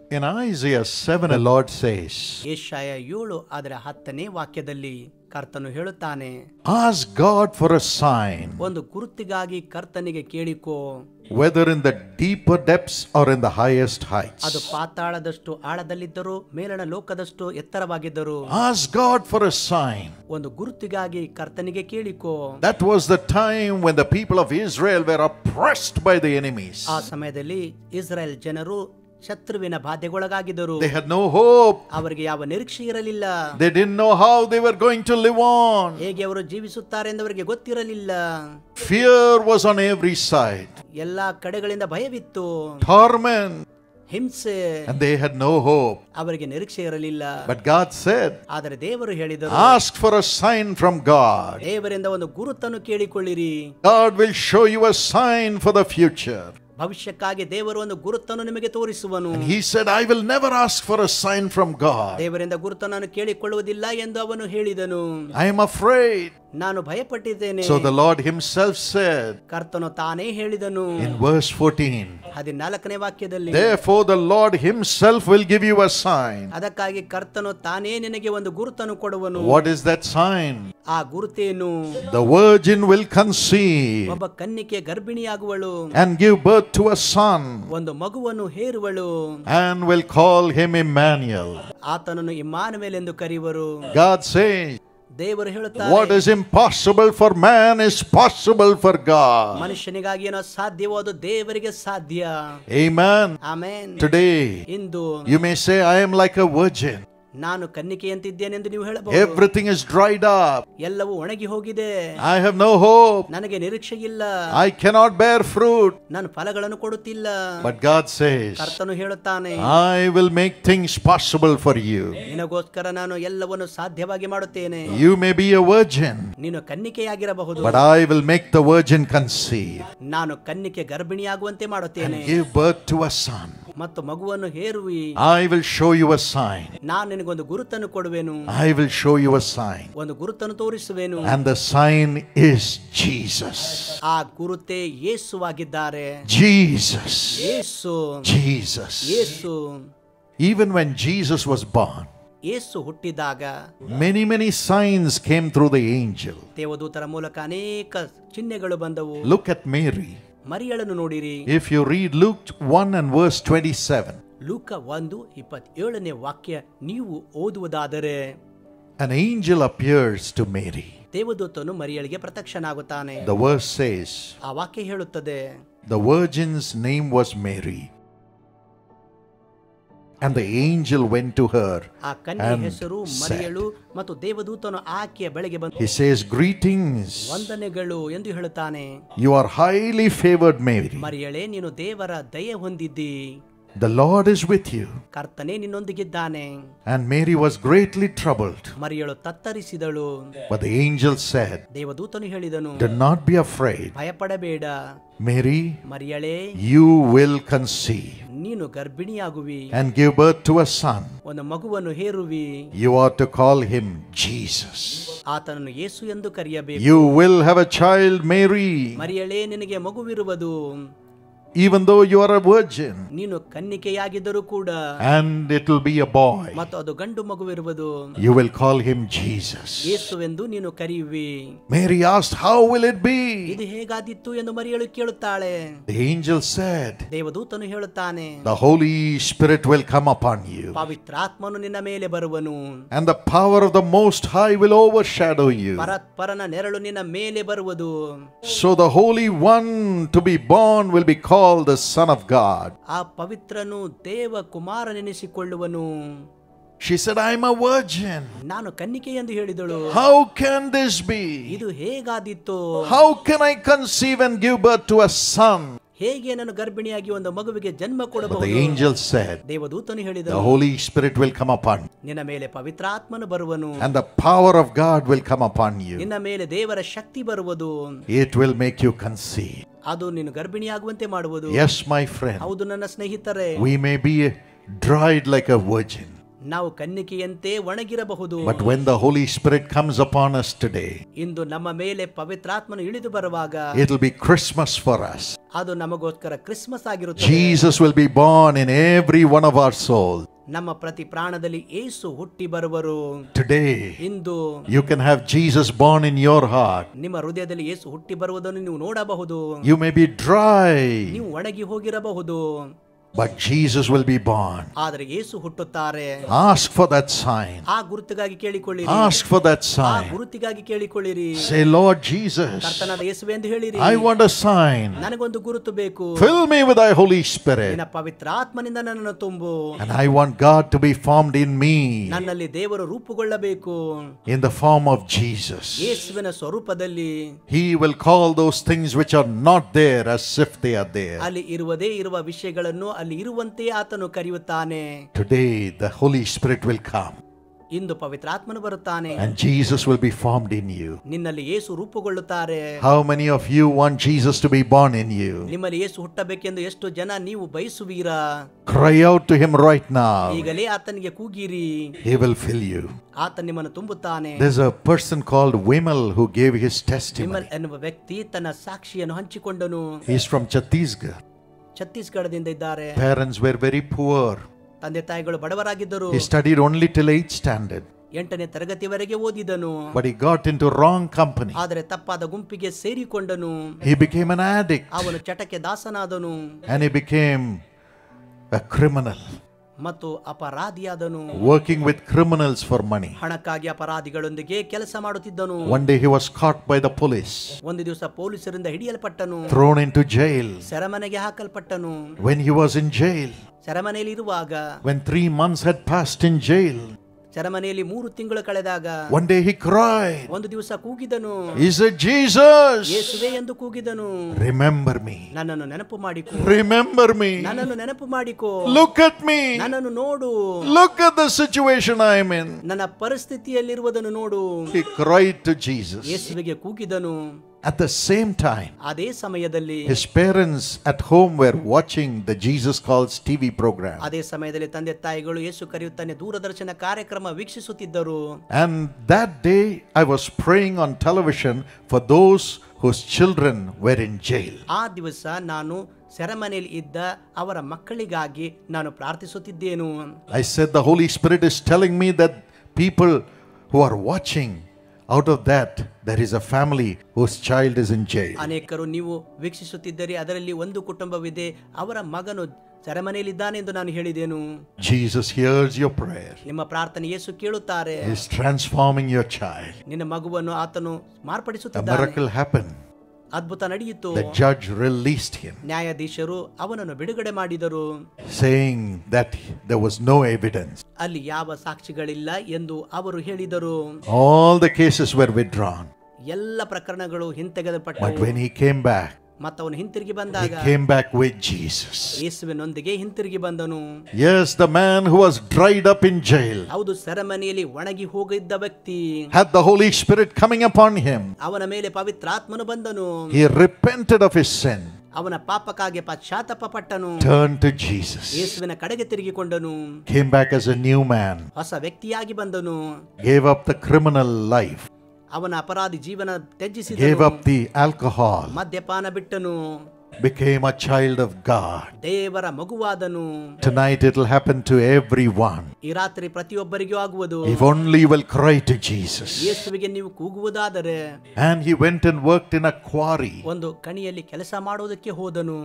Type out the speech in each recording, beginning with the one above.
In Isaiah 7, the Lord says, ಯೆಶಾಯ 7 ಅದರ 10ನೇ ವಾಕ್ಯದಲ್ಲಿ ಕರ್ತನು ಹೇಳುತ್ತಾನೆ, ask God for a sign, ಒಂದು ಗುರುತಿಗಾಗಿ ಕರ್ತನಿಗೆ ಕೇಳಿಕೋ, whether in the deeper depths or in the highest heights. ಅದು ಪಾತಾಳದಷ್ಟು ಆಳದಲ್ಲಿದ್ದರೂ ಮೇಲಣ ಲೋಕದಷ್ಟು ಎತ್ತರವಾಗಿದ್ದರೂ. Ask God for a sign. ಒಂದು ಗುರುತಿಗಾಗಿ ಕರ್ತನಿಗೆ ಕೇಳಿಕೋ. That was the time when the people of Israel were oppressed by the enemies. ಆ ಸಮಯದಲ್ಲಿ ಇಸ್ರಾಯೇಲ್ ಜನರು ಶತ್ರುವಿನ ಬಾಧೆಗೊಳಗಾಗಿದ್ದರು. They had no hope. ಅವರಿಗೆ ಯಾವ ನಿರೀಕ್ಷೆ ಇರಲಿಲ್ಲ. They didn't know how they were going to live on. ಹೇಗೆ ಅವರು ಜೀವಿಸುತ್ತಾರೆ ಎಂದು ಅವರಿಗೆ ಗೊತ್ತಿರಲಿಲ್ಲ. Fear was on every side. ಎಲ್ಲಾ ಕಡೆಗಳಿಂದ ಭಯವಿತ್ತು, Torment. ಹಿಂಸೆ, And they had no hope. ಅವರಿಗೆ ನಿರೀಕ್ಷೆ ಇರಲಿಲ್ಲ. But God said, ಆದರೆ ದೇವರು ಹೇಳಿದರು, ask for a sign from God. ದೇವರಿಂದ ಒಂದು ಗುರುತನ್ನು ಕೇಳಿಕೊಳ್ಳಿರಿ. God will show you a sign for the future. ಭವಿಷ್ಯಕ್ಕಾಗಿ ದೇವರು ಒಂದು ಗುರುತನ್ನು ನಿಮಗೆ ತೋರಿಸುವನು. And he said, I will never ask for a sign from God. ದೇವರಿಂದ ಗುರುತನ್ನು ಕೇಳಿಕೊಳ್ಳುವುದಿಲ್ಲ ಎಂದು ಅವನು ಹೇಳಿದನು. I am afraid. ನಾನು ಭಯಪಟ್ಟಿದ್ದೇನೆ. So the Lord himself said ಕರ್ತನು ತಾನೇ ಹೇಳಿದನು. in verse 14, 14ನೇ ವಾಕ್ಯದಲ್ಲಿ, therefore the Lord himself will give you a sign. ಅದಕ್ಕಾಗಿ ಕರ್ತನು ತಾನೇ ನಿನಗೆ ಒಂದು ಗುರುತನ್ನು ಕೊಡುವನು. What is that sign? ಆ ಗುರುತೇನು? The virgin will conceive ಒಬ್ಬ ಕನ್ನಿಕೆ ಗರ್ಭಿಣಿಯಾಗುವಳು, and give birth to a son, ಒಂದು ಮಗುವನ್ನು ಹೇರುವಳು, and will call him Emmanuel. ಆತನನ್ನು ಇಮ್ಮಾನುವೇಲ್ ಎಂದು ಕರೆಯುವರು. God says, ದೇವರು ಹೇಳುತ್ತಾರೆ, what is impossible for man is possible for God. ಮನುಷ್ಯನಿಗಾಗಿ ಏನೋ ಸಾಧ್ಯವೋ ಅದು ದೇವರಿಗೆ ಸಾಧ್ಯ. Amen. ಆಮೆನ್. Today ಇಂದು you may say, I am like a virgin. ನಾನು ಕನ್ನಿಕೆಯಂತಿದ್ದೇನೆಂದು ನೀವು ಹೇಳಬಹುದು. Everything is dried up. ಎಲ್ಲವೂ ಒಣಗಿ ಹೋಗಿದೆ. I have no hope. ನನಗೆ ನಿರೀಕ್ಷೆ ಇಲ್ಲ. I cannot bear fruit. ನಾನು ಫಲಗಳನ್ನು ಕೊಡುತ್ತಿಲ್ಲ. But God says, ಕರ್ತನು ಹೇಳುತ್ತಾನೆ, I will make things possible for you. ನಿನಗೋಸ್ಕರ ನಾನು ಎಲ್ಲವನ್ನು ಸಾಧ್ಯವಾಗಿ ಮಾಡುತ್ತೇನೆ. You may be a virgin, ನೀನು ಕನ್ನಿಕೆಯಾಗಿರಬಹುದು, but I will make the virgin conceive ನಾನು ಕನ್ನಿಕೆ ಗರ್ಭಿಣಿಯಾಗುವಂತೆ ಮಾಡುತ್ತೇನೆ, and give birth to a son. ಮತ್ತು ಮಗುವನ್ನು ಹೇರುವಿ. I will show you a sign. ನಾನು ನಿನಗೊಂದು ಗುರುತನ್ನು ಕೊಡುವೆನು. I will show you a sign. ಒಂದು ಗುರುತನ್ನು ತೋರಿಸುವೆನು. And the sign is Jesus. ಆ ಗುರುತೇ ಯೇಸುವಾಗಿದ್ದಾರೆ. Jesus. Yesu. Jesus. Yesu. Even when Jesus was born, ಯೇಸು ಹುಟ್ಟಿದಾಗ many signs came through the angel. ದೇವದೂತರ ಮೂಲಕ ಅನೇಕ ಚಿಹ್ನೆಗಳು ಬಂದವು. Look at Mary. ಮರಿಯಳನ್ನು ನೋಡಿರಿ. If you read Luke 1 and verse 27, ಲೂಕ 1:27ನೇ ವಾಕ್ಯ ನೀವು ಓದುವುದಾದರೆ, an angel appears to Mary. ದೇವದೂತನು ಮರಿಯಳಿಗೆ ಪ್ರತ್ಯಕ್ಷನಾಗುತ್ತಾನೆ. The verse says, ಆ ವಾಕ್ಯ ಹೇಳುತ್ತದೆ, the virgin's name was Mary. And the angel went to her ಆ ಕನ್ಯೆ and ಹೆಸರು said, ಮರಿಯಳು, ಮತ್ತು ದೇವದೂತನು ಆಕೆಯ ಬಳಿಗೆ ಬಂದು he says, greetings, ವಂದನೆಗಳು ಎಂದು ಹೇಳುತ್ತಾನೆ. you are highly favored, Mary. ಮರಿಯಳೇ, ನೀನು ದೇವರ ದಯೆ ಹೊಂದಿದ್ದಿ, The Lord is with you. ಕರ್ತನೇ ನಿನ್ನೊಂದಿಗಿದ್ದಾನೆ. And Mary was greatly troubled. ಮರಿಯಳು ತತ್ತರಿಸಿದಳು. But the angel said, ದೇವದೂತನು ಹೇಳಿದನು, do not be afraid, ಭಯಪಡಬೇಡ Mary, ಮರಿಯಳೇ, you will conceive ನೀನು ಗರ್ಭಿಣಿಯಾಗುವಿ, and give birth to a son. ಒಂದು ಮಗುವನ್ನು ಹೇರುವಿ, You are to call him Jesus. ಆತನನ್ನು ಯೇಸು ಎಂದು ಕರೆಯಬೇಕು. You will have a child, Mary. ಮರಿಯಳೇ, ನಿನಗೆ ಮಗುವಿರುವುದು, Even though you are a virgin, ನೀನು ಕನ್ನಿಕೆಯಾಗಿದ್ದರೂ ಕೂಡ, and it will be a boy. ಮತ್ತು ಅದು ಗಂಡು ಮಗುವಿರುವುದು, You will call him Jesus. ಯೇಸುವೆಂದು ನೀನು ಕರೆಯುವಿ. Mary asked, how will it be? ಇದು ಹೇಗಾದಿತ್ತು ಎಂದು ಮರಿಯಳು ಕೇಳುತ್ತಾಳೆ. The angel said, ದೇವದೂತನು ಹೇಳುತ್ತಾನೆ, the Holy Spirit will come upon you, ಪವಿತ್ರಾತ್ಮನು ನಿನ್ನ ಮೇಲೆ ಬರುವನು, and the power of the Most High will overshadow you. ಪರತ್ಪರನ ನೆರಳು ನಿನ್ನ ಮೇಲೆ ಬರುವುದು. So the Holy One to be born will be called the Son of God. ಆ ಪವಿತ್ರನು ದೇವ ಕುಮಾರನೆನಿಸಿಕೊಳ್ಳುವನು. She said, I am a virgin. ನಾನು ಕನ್ನಿಕೆ ಎಂದು ಹೇಳಿದಳು. How can this be? ಇದು ಹೇಗಾದಿತ್ತು? How can I conceive and give birth to a son? ಹೇಗೆ ನಾನು ಗರ್ಭಿಣಿಯಾಗಿ ಒಂದು ಮಗುವಿಗೆ ಜನ್ಮ But ಕೊಡಬಹುದು? the angel said, ದೇವದೂತನು the ಹೇಳಿದನು, Holy Spirit will come upon you, ನಿನ್ನ ಮೇಲೆ ಪವಿತ್ರಾತ್ಮನು ಬರುವನು, and the power of God will come upon you. ನಿನ್ನ ಮೇಲೆ ದೇವರ ಶಕ್ತಿ ಬರುವುದು, It will make you conceive. ಅದು ನೀನು ಗರ್ಭಿಣಿಯಾಗುವಂತೆ ಮಾಡುವುದು. Yes, my friend, ಹೌದು ನನ್ನ ಸ್ನೇಹಿತರೆ, we may be dried like a virgin. ನಾವು ಕನ್ನಿಕೆಯಂತೆ ಒಣಗಿರಬಹುದು. But when the Holy Spirit comes upon us today, ಇಂದು ನಮ್ಮ ಮೇಲೆ ಪವಿತ್ರಾತ್ಮನು ಇಳಿದು ಬರುವಾಗ it will be Christmas for us. ಅದು ನಮಗೋಸ್ಕರ ಕ್ರಿಸ್ಮಸ್ ಆಗಿರುತ್ತದೆ. Jesus will be born in every one of our souls. ನಮ್ಮ ಪ್ರತಿ ಪ್ರಾಣದಲ್ಲಿ ಯೇಸು ಹುಟ್ಟಿ ಬರುವರು. Today, ಇಂದು you can have Jesus born in your heart. ನಿಮ್ಮ ಹೃದಯದಲ್ಲಿ ಯೇಸು ಹುಟ್ಟಿ ಬರುವುದನ್ನು ನೀವು ನೋಡಬಹುದು. You may be dry, ನೀವು ಒಣಗಿ ಹೋಗಿರಬಹುದು. but Jesus will be born. ಆದರೆ ಯೇಸು ಹುಟ್ಟುತ್ತಾರೆ. Ask for that sign. ಆ ಗುರುತಿಗಾಗಿ ಕೇಳಿಕೊಳ್ಳಿರಿ. Ask for that ಆ sign. ಗುರುತಿಗಾಗಿ ಕೇಳಿಕೊಳ್ಳಿರಿ. Say, Lord Jesus, ಕರ್ತನಾದ ಯೇಸುವೇ ಎಂದು ಹೇಳಿರಿ. I want a sign. ನನಗೊಂದು ಗುರುತು ಬೇಕು. Fill me with thy Holy Spirit. ನಿನ್ನ ಪವಿತ್ರಾತ್ಮನಿಂದ ನನ್ನನ್ನು ತುಂಬು. And I want God to be formed in me ನನ್ನಲ್ಲಿ ದೇವರು ರೂಪುಗೊಳ್ಳಬೇಕು. in the form of Jesus. ಯೇಸುವಿನ ಸ್ವರೂಪದಲ್ಲಿ. He will call those things which are not there as if they are there. ಅಲ್ಲಿ ಇರುವುದೇ ಇರುವ ವಿಷಯಗಳನ್ನು ಅಲ್ಲಿ ಇರುವಂತೆ ಆತನು ಕರೆಯುತ್ತಾನೆ. Today the Holy Spirit will come. ಇಂದು ಪವಿತ್ರಾತ್ಮನು ಬರುತ್ತಾನೆ. And Jesus will be formed in you. ನಿನ್ನಲ್ಲಿ ಯೇಸು ರೂಪುಗೊಳ್ಳುತ್ತಾರೆ. How many of you want Jesus to be born in you? ನಿಮ್ಮಲ್ಲಿ ಯೇಸು ಹುಟ್ಟಬೇಕೆಂದು ಎಷ್ಟು ಜನ ನೀವು ಬಯಸುವೀರಾ? Cry out to him right now. ಈಗಲೇ ಆತನಿಗೆ ಕೂಗಿರಿ. He will fill you. ಆತ ನಿಮ್ಮನ್ನು ತುಂಬುತ್ತಾನೆ. There's a person called Vimal who gave his Vimal testimony. ಎನ್ನುವ ವ್ಯಕ್ತಿ ತನ್ನ ಸಾಕ್ಷಿಯನ್ನು ಹಂಚಿಕೊಂಡನು. He's from Chhattisgarh. ಛತ್ತೀಸ್ಗಢದಿಂದ ಇದ್ದಾರೆ. Parents were very poor. ತಂದೆ ತಾಯಿಗಳು ಬಡವರಾಗಿದ್ದರು. He studied only till 8th standard. 8ನೇ ತರಗತಿವರೆಗೆ ಓದಿದನು. But he got into wrong company. ಆದರೆ ತಪ್ಪಾದ ಗುಂಪಿಗೆ ಸೇರಿಕೊಂಡನು. He became an addict. ಅವನು ಚಟಕ್ಕೆ ದಾಸನಾದನು. And he became a criminal. ಮತ್ತು ಅಪರಾಧಿಯಾದನು. Working with criminals for money. ಹಣಕ್ಕಾಗಿ ಅಪರಾಧಿಗಳೊಂದಿಗೆ ಕೆಲಸ ಮಾಡುತ್ತಿದ್ದನು. One day he was caught by the police. ಒಂದು ದಿವಸ ಪೊಲೀಸರಿಂದ ಹಿಡಿಯಲ್ಪಟ್ಟನು. Thrown into jail. ಸೆರೆಮನೆಗೆ ಹಾಕಲ್ಪಟ್ಟನು. When he was in jail, ಸೆರೆಮನೆಯಲ್ಲಿ ಇರುವಾಗ, when 3 months had passed in jail, ಸೆರೆಮನೆಯಲ್ಲಿ 3 ತಿಂಗಳು ಕಳೆದಾಗ, one day he cried. ಒಂದು ದಿವಸ ಕೂಗಿದನು. He said, Jesus, ಯೇಸುವೇ ಎಂದು ಕೂಗಿದನು. remember me. ನನ್ನನ್ನು ನೆನಪು ಮಾಡಿಕೋ. Remember me. ನನ್ನನ್ನು ನೆನಪು ಮಾಡಿಕೋ. Look at me. ನನ್ನನ್ನು ನೋಡು. Look at the situation I am in. ನನ್ನ ಪರಿಸ್ಥಿತಿಯಲ್ಲಿರುವುದನ್ನು ನೋಡು. He cried to Jesus. ಯೇಸುವಿಗೆ ಕೂಗಿದನು. At the same time, ಅದೇ ಸಮಯದಲ್ಲಿ his parents at home were watching the Jesus Calls TV program. ಅದೇ ಸಮಯದಲ್ಲಿ ತಂದೆ ತಾಯಿಗಳು ಯೇಸು ಕರೆಯುತ್ತಾನೆ ದೂರದರ್ಶನ ಕಾರ್ಯಕ್ರಮ ವೀಕ್ಷಿಸುತ್ತಿದ್ದರು. And that day I was praying on television for those whose children were in jail. ಆ ದಿವಸ ನಾನು ಸೆರೆಮನೆಯಲ್ಲಿ ಇದ್ದ ಅವರ ಮಕ್ಕಳಿಗಾಗಿ ನಾನು ಪ್ರಾರ್ಥಿಸುತ್ತಿದ್ದೇನು. I said the Holy Spirit is telling me that people who are watching, out of that there is a family whose child is in jail. ಅನೇಕರು ನೀವು ವೀಕ್ಷಿಸುತ್ತಿದ್ದರೆ ಅದರಲ್ಲಿ ಒಂದು ಕುಟುಂಬವಿದೆ, ಅವರ ಮಗನು ಸೆರೆಮನೆಯಲ್ಲಿದ್ದಾನೆ ಎಂದು ನಾನು ಹೇಳಿದೆನು. Jesus hears your prayer. ನಿಮ್ಮ ಪ್ರಾರ್ಥನೆ ಯೇಸು ಕೇಳುತ್ತಾರೆ. He is transforming your child. ನಿನ್ನ ಮಗುವನ್ನು ಆತನು A ಮಾರ್ಪಡಿಸುತ್ತಿದ್ದಾನೆ. miracle happened. ಅದ್ಭುತ ನಡೆಯಿತು. The judge released him, ನ್ಯಾಯಾಧೀಶರು ಅವನನ್ನು ಬಿಡುಗಡೆ ಮಾಡಿದರು, saying that there was no evidence. ಅಲ್ಲಿ ಯಾವ ಸಾಕ್ಷಿಗಳಿಲ್ಲ ಎಂದು ಅವರು ಹೇಳಿದರು. All the cases were withdrawn. ಎಲ್ಲ ಪ್ರಕರಣಗಳು But ಹಿಂತೆಗೆದಲ್ಪಟ್ಟವು. when he came back, ಮತ್ತವನು ಹಿಂತಿರುಗಿ he ಬಂದಾಗ came back with Jesus. ಯೇಸುವಿನೊಂದಿಗೆ ಹಿಂತಿರುಗಿ ಬಂದನು. Yes, the man who was dried up in jail ಹೌದು, ಸೆರೆಮನೆಯಲ್ಲಿ ಒಣಗಿ ಹೋಗಿದ್ದ ವ್ಯಕ್ತಿ had the Holy Spirit coming upon him. ಅವನ ಮೇಲೆ ಪವಿತ್ರಾತ್ಮನು ಬಂದನು. He repented of his sin, ಅವನ ಪಾಪಕ್ಕಾಗಿ ಪಶ್ಚಾತ್ತಾಪ ಪಟ್ಟನು. turned to Jesus, ಯೇಸುವಿನ ಕಡೆಗೆ ತಿರುಗಿಕೊಂಡನು. came back as a new man, ಹೊಸ ವ್ಯಕ್ತಿಯಾಗಿ ಬಂದನು. gave up the criminal life, ಅವನ ಅಪರಾಧಿ ಜೀವನ gave ತ್ಯಜಿಸಿದನು. up the alcohol, ಮದ್ಯಪಾನ ಬಿಟ್ಟನು. became a child of God. ದೇವರ ಮಗುವಾದನು. Tonight it will happen to everyone. ಈ ರಾತ್ರಿ ಪ್ರತಿಯೊಬ್ಬರಿಗೂ ಆಗುವುದು. If only you will cry to Jesus. ಯೇಸುವಿಗೆ ನೀವು ಕೂಗುವುದಾದರೆ. And he went and worked in a quarry ಒಂದು ಕಣಿಯಲ್ಲಿ ಕೆಲಸ ಮಾಡುವುದಕ್ಕೆ ಹೋದನು.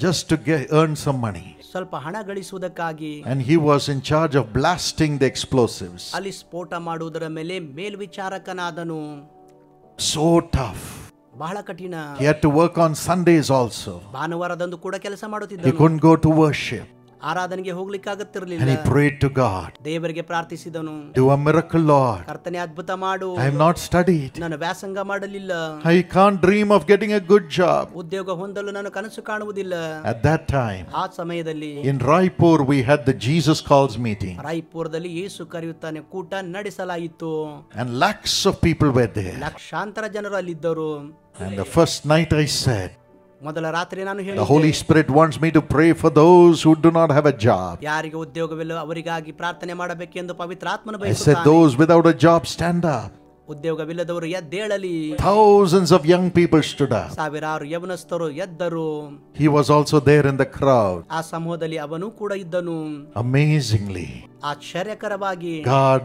just to earn some money. ಸ್ವಲ್ಪ ಹಣ ಗಳಿಸುವುದಕ್ಕಾಗಿ. And he was in charge of blasting the explosives. ಅಲ್ಲಿ ಸ್ಫೋಟ ಮಾಡುವುದರ ಮೇಲೆ ಮೇಲ್ವಿಚಾರಕನಾದನು. So tough. ಬಹಳ ಕಠಿಣ. He had to work on Sundays also. ಭಾನುವಾರದಂದು ಕೂಡ ಕೆಲಸ He ಮಾಡುತ್ತಿದ್ದನು. couldn't go to worship. ಆರಾಧನೆಗೆ ಹೋಗ್ಲಿಕ್ಕಾಗುತ್ತಿರಲಿಲ್ಲ. And he prayed to God. ದೇವರಿಗೆ ಪ್ರಾರ್ಥಿಸಿದನು. Do a miracle, Lord. ಕರ್ತನೆ ಅದ್ಭುತ ಮಾಡು. I have not studied. ನಾನು ವ್ಯಾಸಂಗ ಮಾಡಲಿಲ್ಲ. I can't dream of getting a good job. ಉದ್ಯೋಗ ಹೊಂದಲು ನಾನು ಕನಸು ಕಾಣುವುದಿಲ್ಲ. At that time, ಆ ಸಮಯದಲ್ಲಿ in Raipur, we had the Jesus Calls meeting. ರಾಯ್ಪುರದಲ್ಲಿ ಯೇಸು ಕರೆಯುತ್ತಾನೆ ಕೂಟ ನಡೆಸಲಾಯಿತು. And lakhs of people were there. ಲಕ್ಷಾಂತರ ಜನರು ಅಲ್ಲಿದ್ದರು. And the first night I said, ಮೊದಲ ರಾತ್ರಿ ನಾನು The Holy Spirit wants me to pray for those who do not have a job. ಯಾರಿಗೆ ಉದ್ಯೋಗವಿಲ್ಲ ಅವರಿಗಾಗಿ ಪ್ರಾರ್ಥನೆ ಮಾಡಬೇಕೆಂದು ಪವಿತ್ರಾತ್ಮನು I said, ಬಯಸುತ್ತಾನೆ. those without a job, stand up. ಉದ್ಯೋಗವಿಲ್ಲದವರು ಎದ್ದೇಳಲಿ. Thousands of young people stood up. ಸಾವಿರಾರು ಯೌವನಸ್ಥರು ಎದ್ದರು. He was also there in the crowd. ಆ ಸಮೂಹದಲ್ಲಿ ಅವನು ಕೂಡ ಇದ್ದನು. Amazingly, ಆಶ್ಚರ್ಯಕರವಾಗಿ God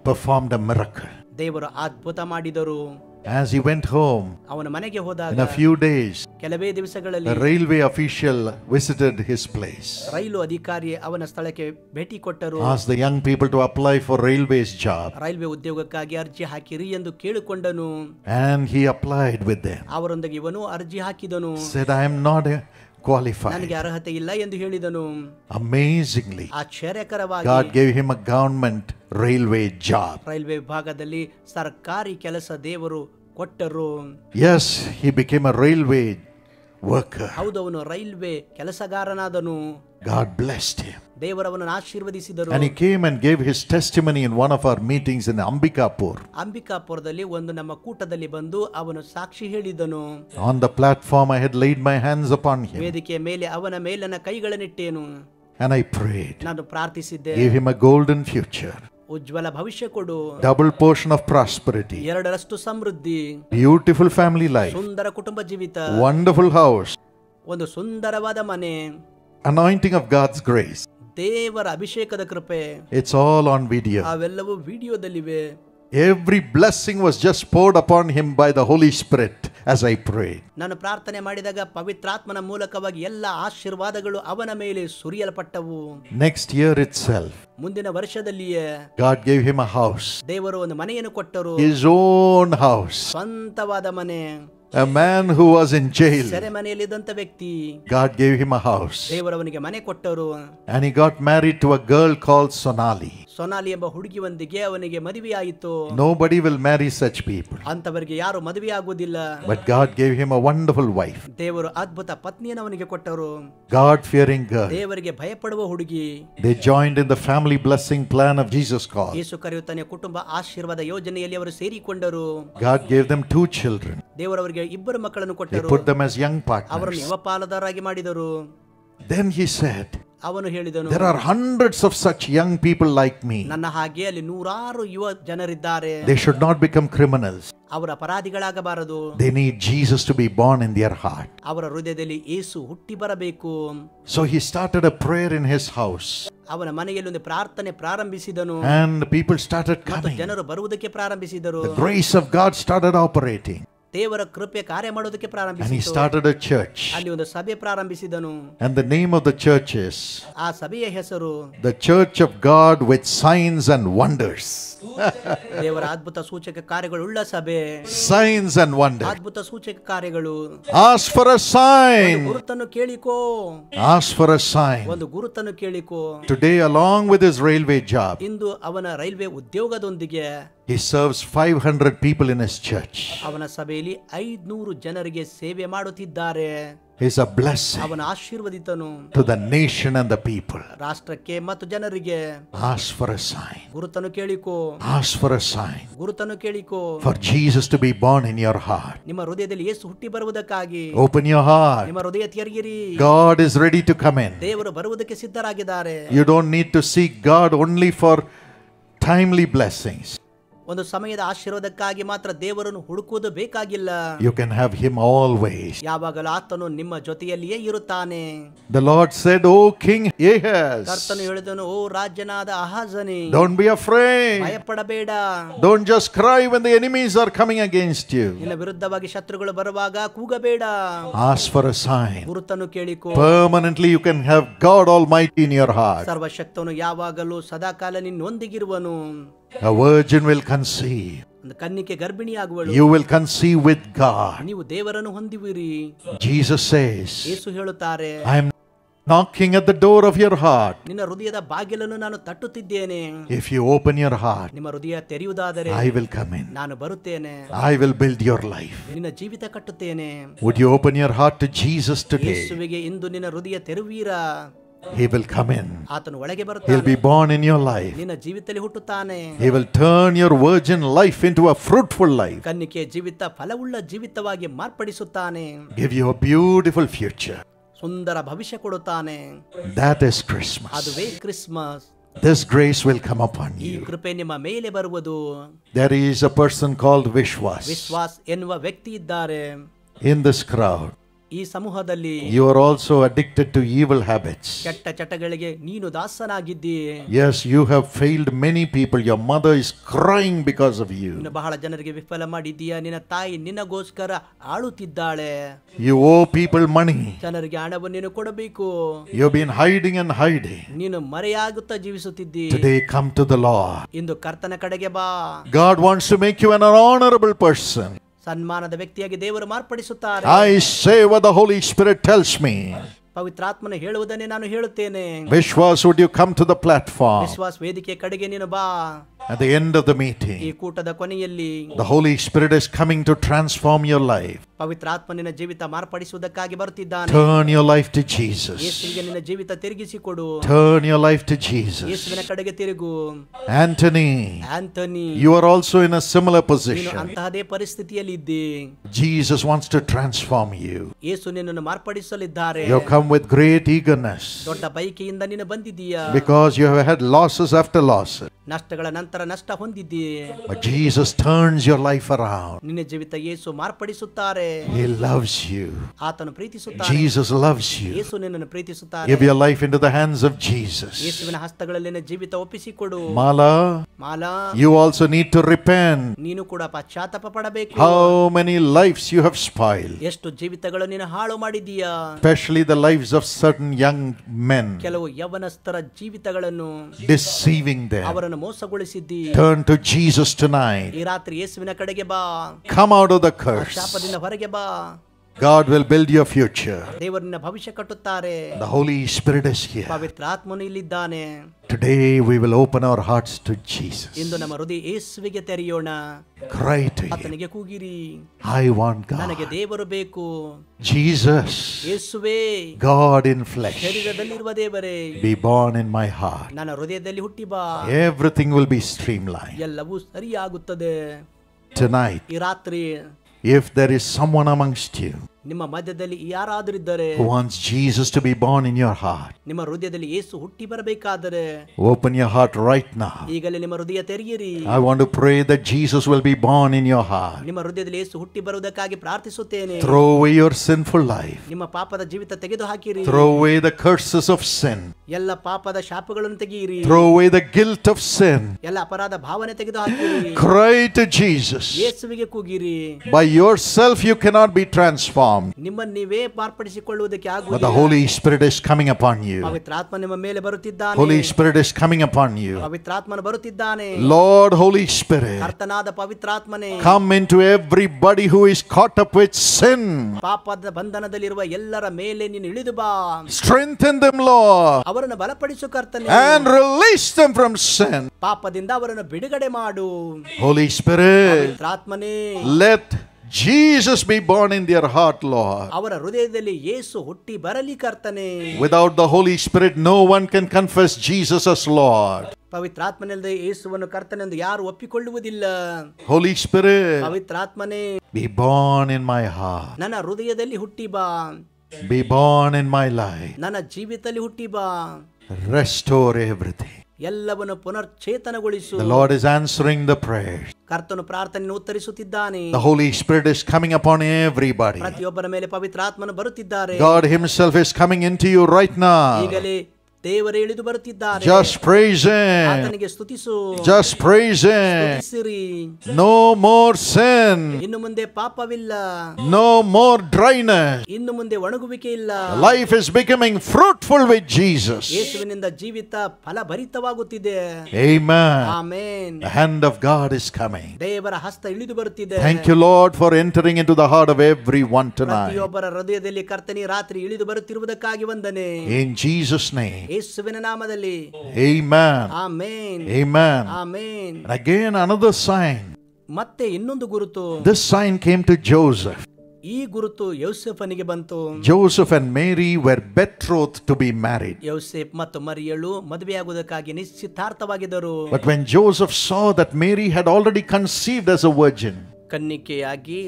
performed a miracle. ದೇವರು ಅದ್ಭುತ ಮಾಡಿದರು. As he went home, ಅವನ ಮನೆಗೆ ಹೋದಾಗ in a few days, ಕೆಲವೇ ದಿವಸಗಳಲ್ಲಿ a railway official visited his place. ರೈಲು ಅಧಿಕಾರಿ ಅವನ ಸ್ಥಳಕ್ಕೆ ಭೇಟಿ ಕೊಟ್ಟರು. Asked the young people to apply for railway's job. Railway ಉದ್ಯೋಗಕ್ಕಾಗಿ ಅರ್ಜಿ ಹಾಕಿರಿ ಎಂದು ಕೇಳಿಕೊಂಡನು. And he applied with them. ಅವರೊಂದಿಗೆ ಇವನು ಅರ್ಜಿ ಹಾಕಿದನು. Said, I am not qualified. ನನಗೆ ಅರ್ಹತೆ ಇಲ್ಲ ಎಂದು ಹೇಳಿದನು. Amazingly, ಆಶ್ಚರ್ಯಕರವಾಗಿ God gave him a government railway job. Railway ವಿಭಾಗದಲ್ಲಿ ಸರ್ಕಾರಿ ಕೆಲಸ ದೇವರು ಕೊಟ್ಟರು. Yes, he became a railway worker. ಹೌದು, ಅವನು ರೈಲ್ವೆ ಕೆಲಸಗಾರನಾದನು. God blessed him. ದೇವರವನನ್ನು ಆಶೀರ್ವದಿಸಿದರು. And he came and gave his testimony in one of our meetings in Ambikapur. ಅಂಬಿಕಾಪುರದಲ್ಲಿ ಒಂದು ನಮ್ಮ ಕೂಟದಲ್ಲಿ ಬಂದು ಅವನು ಸಾಕ್ಷಿ ಹೇಳಿದನು. On the platform, I had laid my hands upon him. ವೇದಿಕೆಯ ಮೇಲೆ ಅವನ ಮೇಲನ ಕೈಗಳನ್ನಿಟ್ಟೇನು. And I prayed. ನಾನು ಪ್ರಾರ್ಥಿಸಿದ್ದೆ. Gave him a golden future. ಉಜ್ವಲ ಭವಿಷ್ಯ ಕೊಡು. Double portion of prosperity. ಎರಡರಷ್ಟು ಸಮೃದ್ಧಿ. Beautiful family life. ಸುಂದರ ಕುಟುಂಬ ಜೀವಿತ. Wonderful house. ಒಂದು ಸುಂದರವಾದ ಮನೆ. Anointing of God's grace. ದೇವರ ಅಭಿಷೇಕದ ಕೃಪೆ. It's all on video. ಅವೆಲ್ಲವೂ ವಿಡಿಯೋದಲ್ಲಿವೆ. Every blessing was just poured upon him by the Holy Spirit as I prayed. ನಾನು ಪ್ರಾರ್ಥನೆ ಮಾಡಿದಾಗ ಪವಿತ್ರಾತ್ಮನ ಮೂಲಕವಾಗಿ ಎಲ್ಲ ಆಶೀರ್ವಾದಗಳು ಅವನ ಮೇಲೆ ಸುರಿಯಲ್ಪಟ್ಟವು. Next year itself, ಮುಂದಿನ ವರ್ಷದಲ್ಲಿಯೇ God gave him a house. ದೇವರು ಒಂದು ಮನೆಯನ್ನು ಕೊಟ್ಟರು. His own house. ಸ್ವಂತವಾದ ಮನೆ. A man who was in jail, ಸೆರೆಮನೆಯಲ್ಲಿದ್ದಂತ ವ್ಯಕ್ತಿ, God gave him a house. ದೇವರವನಿಗೆ ಮನೆ ಕೊಟ್ಟರು. And he got married to a girl called Sonali. Sonauli ಎಂಬ ಹುಡುಗಿಯೊಂದಿಗೆ ಅವನಿಗೆ ಮದುವೆಯಾಯಿತು. Nobody will marry such people. ಅಂತವರಿಗೆ ಯಾರು ಮದುವೆಯಾಗುವುದಿಲ್ಲ. But God gave him a wonderful wife. ದೇವರು ಅದ್ಭುತ ಪತ್ನಿಯನ್ನು ಅವನಿಗೆ ಕೊಟ್ಟರು. God-fearing girl. ದೇವರಿಗೆ ಭಯಪಡುವ ಹುಡುಗಿ. They joined in the family blessing plan of Jesus called. ಯೇಸು ಕರೆಯುತ್ತಾನೆ ಕುಟುಂಬ ಆಶೀರ್ವಾದ ಯೋಜನೆಯಲ್ಲಿ ಅವರು ಸೇರಿಕೊಂಡರು. God gave them 2 children. ದೇವರವರಿಗೆ ಇಬ್ಬರು ಮಕ್ಕಳನ್ನು They ಕೊಟ್ಟರು. put them as young partners. ಅವರನ್ನು ಯುವ ಪಾಲುದಾರರಾಗಿ ಮಾಡಿದರು. Then he said, ಅವನು ಹೇಳಿದನು, there are hundreds of such young people like me. ನನ್ನ ಹಾಗೆ ಅಲ್ಲಿ ನೂರಾರು ಯುವ ಜನರಿದ್ದಾರೆ. They should not become criminals. ಅವರ ಅಪರಾಧಿಗಳಾಗಬಾರದು. They need Jesus to be born in their heart. ಅವರ ಹೃದಯದಲ್ಲಿ ಯೇಸು ಹುಟ್ಟಿ ಬರಬೇಕು. So he started a prayer in his house. ಅವನ ಮನೆಯಲ್ಲಿ ಒಂದು ಪ್ರಾರ್ಥನೆ ಪ್ರಾರಂಭಿಸಿದನು. And people started ಮತ್ತು coming. ಜನರು ಬರುವುದಕ್ಕೆ ಪ್ರಾರಂಭಿಸಿದರು. The grace of God started operating. ದೇವರ ಕೃಪೆ ಕಾರ್ಯ ಮಾಡೋದಕ್ಕೆ And he ಪ್ರಾರಂಭಿಸಿತು. started a church. ಅಲ್ಲಿ ಒಂದು ಸಭೆ ಪ್ರಾರಂಭಿಸಿದನು. And the name of the church is ಆ ಸಭೆಯ ಹೆಸರು the Church of God with Signs and Wonders. ದೇವರ ಅದ್ಭುತ ಸೂಚಕ ಕಾರ್ಯಗಳುಳ್ಳ ಸಭೆ. Signs and wonders. ಅದ್ಭುತ ಸೂಚಕ ಕಾರ್ಯಗಳು. Ask for a sign. ಗುರುತನ್ನು ಕೇಳಿಕೋ. Ask for a sign. ಒಂದು ಗುರುತನ್ನು ಕೇಳಿಕೋ. Today, along with his railway job, ಇಂದು ಅವನ railway ಉದ್ಯೋಗದೊಂದಿಗೆ he serves 500 people in his church. ಅವನ ಸಭೆಯಲ್ಲಿ 500 ಜನರಿಗೆ ಸೇವೆ ಮಾಡುತ್ತಿದ್ದಾರೆ. He's a blessing ಅವನ ಆಶೀರ್ವದಿತನು to the nation and the people. ರಾಷ್ಟ್ರಕ್ಕೆ ಮತ್ತು ಜನರಿಗೆ. Ask for a sign. ಗುರುತನ್ನು ಕೇಳಿಕೋ. Ask for a sign ಗುರುತನ್ನು ಕೇಳಿಕೋ. for Jesus to be born in your heart. ನಿಮ್ಮ ಹೃದಯದಲ್ಲಿ ಯೇಸು ಹುಟ್ಟಿ ಬರುವುದಕ್ಕಾಗಿ Open your heart. ನಿಮ್ಮ ಹೃದಯ ತೆರೆಯಿರಿ. God is ready to come in. ದೇವರು ಬರುವುದಕ್ಕೆ ಸಿದ್ಧರಾಗಿದ್ದಾರೆ. You don't need to seek God only for timely blessings. ಒಂದು ಸಮಯದ ಆಶೀರ್ವಾದಕ್ಕಾಗಿ ಮಾತ್ರ ದೇವರನ್ನು ಹುಡುಕುವುದು ಬೇಕಾಗಿಲ್ಲ. You can have him always. ಯಾವಾಗಲೂ ಆತನು ನಿಮ್ಮ ಜೊತೆಯಲ್ಲಿಯೇ ಇರುತ್ತಾನೆ. The Lord said, "O King Ahaz, ಕರ್ತನು ಹೇಳಿದನು, ಓ ರಾಜನಾದ ಅಹಾಜನೇ, don't be afraid. ಭಯಪಡಬೇಡ. Don't just cry when the enemies are coming against you. ನಿನ್ನ ವಿರುದ್ಧವಾಗಿ ಶತ್ರುಗಳು ಬರುವಾಗ ಕೂಗಬೇಡ. Ask for a sign. ಗುರುತನ್ನು ಕೇಳಿಕೋ. Permanently you can have God Almighty in your heart. ಸರ್ವಶಕ್ತನು ಯಾವಾಗಲೂ ಸದಾಕಾಲ ನಿನ್ನೊಂದಿಗಿರುವನು. A virgin will conceive. ಒಂದು ಕನ್ನಿಕೆ ಗರ್ಭಿಣಿಯಾಗುವಳು. You will conceive with God. ನೀವು ದೇವರನ್ನು ಹೊಂದುವಿರಿ. Jesus says, ಯೇಸು ಹೇಳುತ್ತಾರೆ, I am knocking at the door of your heart. ನಿನ್ನ ಹೃದಯದ ಬಾಗಿಲನ್ನು ನಾನು ತಟ್ಟುತ್ತಿದ್ದೇನೆ. If you open your heart, ನಿಮ್ಮ ಹೃದಯ ತೆರೆಯುವುದಾದರೆ I will come in. ನಾನು ಬರುತ್ತೇನೆ. I will build your life. ನಿನ್ನ ಜೀವಿತ ಕಟ್ಟುತ್ತೇನೆ. Would you open your heart to Jesus today? ಯೇಸುವಿಗೆ ಇಂದು ನಿನ್ನ ಹೃದಯ ತೆರುವೀರಾ? He will come in. ಆತನು ಒಳಗೆ He'll ಬರುತ್ತಾನೆ. be born in your life. ನಿನ್ನ ಜೀವಿತದಲ್ಲಿ ಹುಟ್ಟುತ್ತಾನೆ. He will turn your virgin life into a fruitful life. ಕನ್ನಿಕೆಯ ಜೀವಿತ ಫಲವುಳ್ಳ ಜೀವಿತವಾಗಿ ಮಾರ್ಪಡಿಸುತ್ತಾನೆ. Give you a beautiful future. ಸುಂದರ ಭವಿಷ್ಯ ಕೊಡುತ್ತಾನೆ. That is Christmas. ಅದುವೇ Christmas. This grace will come upon ಈ you. ಕೃಪೆ ನಿಮ್ಮ ಮೇಲೆ ಬರುವುದು. There is a person called Vishwas ವಿಶ್ವಾಸ್ ಎನ್ನುವ ವ್ಯಕ್ತಿ ಇದ್ದಾರೆ. in this crowd. ಈ ಸಮೂಹದಲ್ಲಿ You are also addicted to evil habits. ಕೆಟ್ಟ ಚಟಗಳಿಗೆ ನೀನು ದಾಸನಾಗಿದ್ದಿ. Yes, you have failed many people. Your mother is crying because of you. ನೀನು ಬಹಳ ಜನರಿಗೆ ವಿಫಲ ಮಾಡಿದ್ದೀಯ. ನಿನ್ನ ತಾಯಿ ನಿನ್ನಗೋಸ್ಕರ ಆಳುತ್ತಿದ್ದಾಳೆ. You owe people money. ಜನರಿಗೆ ಹಣವನ್ನು ನೀನು ಕೊಡಬೇಕು. You've been hiding and hiding. ನೀನು ಮರೆಯಾಗುತ್ತಾ ಜೀವಿಸುತ್ತಿದ್ದಿ. Today come to the Lord. ಇಂದು ಕರ್ತನ ಕಡೆಗೆ ಬಾ. God wants to make you an honorable person. ಸನ್ಮಾನದ ವ್ಯಕ್ತಿಯಾಗಿ ದೇವರು ಮಾರ್ಪಡಿಸುತ್ತಾರೆ. I say what the Holy Spirit tells me. ಪವಿತ್ರಾತ್ಮನು ಹೇಳುವುದನ್ನೇ ನಾನು ಹೇಳುತ್ತೇನೆ. Vishwas, would you come to the platform? ವಿಶ್ವಾಸ ವೇದಿಕೆ ಕಡೆಗೆ ನೀನು ಬಾ. At the end of the ಈ meeting, ಕೂಟದ ಕೊನೆಯಲ್ಲಿ the Holy Spirit is coming to transform your life. ಪವಿತ್ರಾತ್ಮ ನಿನ್ನ ಜೀವಿತ ಮಾರ್ಪಡಿಸುವುದಕ್ಕಾಗಿ ಬರುತ್ತಿದ್ದಾನೆ. Turn your life to Jesus. ಯೇಸುವಿಗೆ ನಿನ್ನ ಜೀವಿತ ತಿರುಗಿಸಿಕೊಡು. Turn your life to Jesus. ಯೇಸುವಿನ ಕಡೆಗೆ ತಿರುಗು. Anthony, Anthony, you are also in a similar ನೀನು position. ಅಂತಹದೇ ಪರಿಸ್ಥಿತಿಯಲ್ಲಿ ಇದ್ದಿ. Jesus wants to transform you. ಯೇಸು ನಿನ್ನನ್ನು ಮಾರ್ಪಡಿಸಲಿದ್ದಾರೆ. You have come with great eagerness ದೊಡ್ಡ ಬಯಕೆಯಿಂದ ನೀನು ಬಂದಿದ್ದೀಯಾ. because you have had losses after losses. ನಷ್ಟಗಳ ನಂತರ ನಷ್ಟ ಹೊಂದಿದ್ದಿ. But Jesus turns your life around. ನಿನ್ನ ಜೀವಿತ ಯೇಸು ಮಾರ್ಪಡಿಸುತ್ತಾರೆ. He loves you. ಆತನು ಪ್ರೀತಿಸುತ್ತಾನೆ. Jesus loves you. ಯೇಸು ನಿನ್ನನ್ನು ಪ್ರೀತಿಸುತ್ತಾನೆ. Give your life into the hands of Jesus. ಯೇಸುವಿನ ಹಸ್ತಗಳಲ್ಲಿ ನಿನ್ನ ಜೀವಿತ ಒಪ್ಪಿಸಿಕೊಡು. Mala, Mala, you also need to repent. ನೀನು ಕೂಡ ಪಶ್ಚಾತ್ತಾಪ ಪಡಬೇಕು. How many lives you have spoiled, ಎಷ್ಟು ಜೀವಿತಗಳು ನೀನು ಹಾಳು ಮಾಡಿದೀಯಾ. especially the lives of certain young men, ಕೆಲವು ಯವನಸ್ಥರ ಜೀವಿತಗಳನ್ನು deceiving them. ಅವರನ್ನು ಮೋಸಗೊಳಿಸಿದ್ದಿ. Turn to Jesus tonight. ಈ ರಾತ್ರಿ ಯೇಸುವಿನ ಕಡೆಗೆ ಬಾ. Come out of the curse. ಶಾಪದಿಂದ ಹೊರಗೆ ಬಾ. God will build your future. ದೇವರು ನಿನ್ನ ಭವಿಷ್ಯ ಕಟ್ಟುತ್ತಾರೆ. The Holy Spirit is here. ಪವಿತ್ರಾತ್ಮನು ಇಲ್ಲಿದ್ದಾನೆ. Today we will open our hearts to Jesus. ಇಂದು ನಮ್ಮ ಹೃದಯ ಯೇಸುವಿಗೆ ತೆರೆಯೋಣ. Cry to Him. ಆತನಿಗೆ ಕೂಗಿರಿ. I want ನನಗೆ God. ದೇವರು ಬೇಕು. Jesus, ಯೇಸುವೇ, God in flesh, ಶರೀರದಲ್ಲಿರುವ ದೇವರೇ, be born in my heart. ನನ್ನ ಹೃದಯದಲ್ಲಿ ಹುಟ್ಟಿ ಬಾ. Everything will be streamlined. ಎಲ್ಲವೂ ಸರಿಯಾಗುತ್ತದೆ. Tonight, ಈ ರಾತ್ರಿ if there is someone amongst you ನಿಮ್ಮ ಮಧ್ಯದಲ್ಲಿ ಯಾರಾದರಿದ್ದರೆ who wants Jesus to be born in your heart, ನಿಮ್ಮ ಹೃದಯದಲ್ಲಿ ಯೇಸು ಹುಟ್ಟಿ ಬರಬೇಕಾದರೆ open your heart right now. ಈಗಲೇ ನಿಮ್ಮ ಹೃದಯ ತೆರೆಯಿರಿ. I want to pray that Jesus will be born in your heart. ನಿಮ್ಮ ಹೃದಯದಲ್ಲಿ ಯೇಸು ಹುಟ್ಟಿ ಬರುವುದಕ್ಕಾಗಿ ಪ್ರಾರ್ಥಿಸುತ್ತೇನೆ. Throw away your sinful life. ನಿಮ್ಮ ಪಾಪದ ಜೀವಿತ ತೆಗೆದು ಹಾಕಿರಿ. Throw away the curses of sin. ಎಲ್ಲ ಪಾಪದ ಶಾಪಗಳನ್ನು ತೆಗೆಯಿರಿ. Throw away the guilt of sin. ಎಲ್ಲ ಅಪರಾಧ ಭಾವನೆ ತೆಗೆದು ಹಾಕಿರಿ. Cry to Jesus. ಯೇಸುವಿಗೆ ಕೂಗಿರಿ. By yourself you cannot be transformed. ನಿಮ್ಮನ್ನು ನೀವೇ ಮಾರ್ಪಡಿಸಿಕೊಳ್ಳುವುದಕ್ಕೆ But ಆಗುವುದಿಲ್ಲ. the Holy Spirit is coming upon you. ಪವಿತ್ರಾತ್ಮ ನಿಮ್ಮ ಮೇಲೆ ಬರುತ್ತಿದ್ದಾನೆ. Holy Spirit is coming upon you. ಪವಿತ್ರಾತ್ಮನು ಬರುತ್ತಿದ್ದಾನೆ. Lord Holy Spirit, ಕರ್ತನಾದ ಪವಿತ್ರಾತ್ಮನೇ, come into everybody who is caught up with sin. ಪಾಪದ ಬಂಧನದಲ್ಲಿರುವ ಎಲ್ಲರ ಮೇಲೆ ನೀನು ಇಳಿದು ಬಾ. Strengthen them, Lord, ಅವರನ್ನು ಬಲಪಡಿಸು ಕರ್ತನೇ. and release them from sin. ಪಾಪದಿಂದ ಅವರನ್ನು ಬಿಡುಗಡೆ ಮಾಡು. Holy Spirit, ಪವಿತ್ರಾತ್ಮನೇ, let Jesus be born in their heart, Lord. ಅವರ ಹೃದಯದಲ್ಲಿ ಯೇಸು ಹುಟ್ಟಿ ಬರಲಿ ಕರ್ತನೇ. Without the Holy Spirit, no one can confess Jesus as Lord. ಪವಿತ್ರಾತ್ಮನಿಲ್ಲದೆ ಯೇಸುವನ್ನು ಕರ್ತನೆಂದು ಯಾರು ಒಪ್ಪಿಕೊಳ್ಳುವುದಿಲ್ಲ. Holy Spirit, ಪವಿತ್ರಾತ್ಮನೇ, be born in my heart. ನನ್ನ ಹೃದಯದಲ್ಲಿ ಹುಟ್ಟಿ ಬಾ. Be born in my life. ನನ್ನ ಜೀವಿತದಲ್ಲಿ ಹುಟ್ಟಿ ಬಾ. Restore everything. ಎಲ್ಲವನ್ನು ಪುನರ್ಚೇತನಗೊಳಿಸು. The Lord is answering the prayers. ಕರ್ತನು ಪ್ರಾರ್ಥನೆಯನ್ನು ಉತ್ತರಿಸುತ್ತಿದ್ದಾನೆ. The Holy Spirit is coming upon everybody. ಪ್ರತಿಯೊಬ್ಬರ ಮೇಲೆ ಪವಿತ್ರಾತ್ಮನು ಬರುತ್ತಿದ್ದಾರೆ. God Himself is coming into you right now. ಈಗಲೇ ದೇವರೇ ಇಳಿದು ಬರುತ್ತಿದ್ದಾರೆ. Just praise Him. ಆತನಿಗೆ ಸ್ತುತಿಸು. Just praise Him. ಸ್ತುತಿಸಿರಿ. No more sin. ಇನ್ನು ಮುಂದೆ ಪಾಪವಿಲ್ಲ. No more dryness. ಇನ್ನು ಮುಂದೆ ಒಣಗುವಿಕೆ ಇಲ್ಲ. Life is becoming fruitful with Jesus. ಯೇಸುವಿನಿಂದ ಜೀವಿತ ಫಲಭರಿತವಾಗುತ್ತಿದೆ. Amen. Amen. The hand of God is coming. ದೇವರ ಹಸ್ತ ಇಳಿದು ಬರುತ್ತಿದೆ. Thank you, Lord, for entering into the heart of everyone tonight. ಪ್ರತಿಯೊಬ್ಬರ ಹೃದಯದಲ್ಲಿ ಕರ್ತನಿ ರಾತ್ರಿ ಇಳಿದು ಬರುತ್ತಿರುವುದಕ್ಕಾಗಿ ವಂದನೆ. In Jesus' name. ಯೇಸುವಿನ ನಾಮದಲ್ಲಿ. Amen. Amen. Amen. Amen. And again, another sign. ಮತ್ತೆ ಇನ್ನೊಂದು ಗುರುತು. This sign came to Joseph. ಈ ಗುರುತು ಯೋಸೇಫನಿಗೆ ಬಂತು. Joseph and Mary were betrothed to be married. ಯೋಸೇಫ್ ಮತ್ತು ಮರಿಯಳು ಮದುವೆಯಾಗುವುದಕ್ಕಾಗಿ ನಿಶ್ಚಿತಾರ್ಥವಾಗಿದ್ದರು. But when Joseph saw that Mary had already conceived as a virgin, ಕನ್ನಿಕೆಯಾಗಿ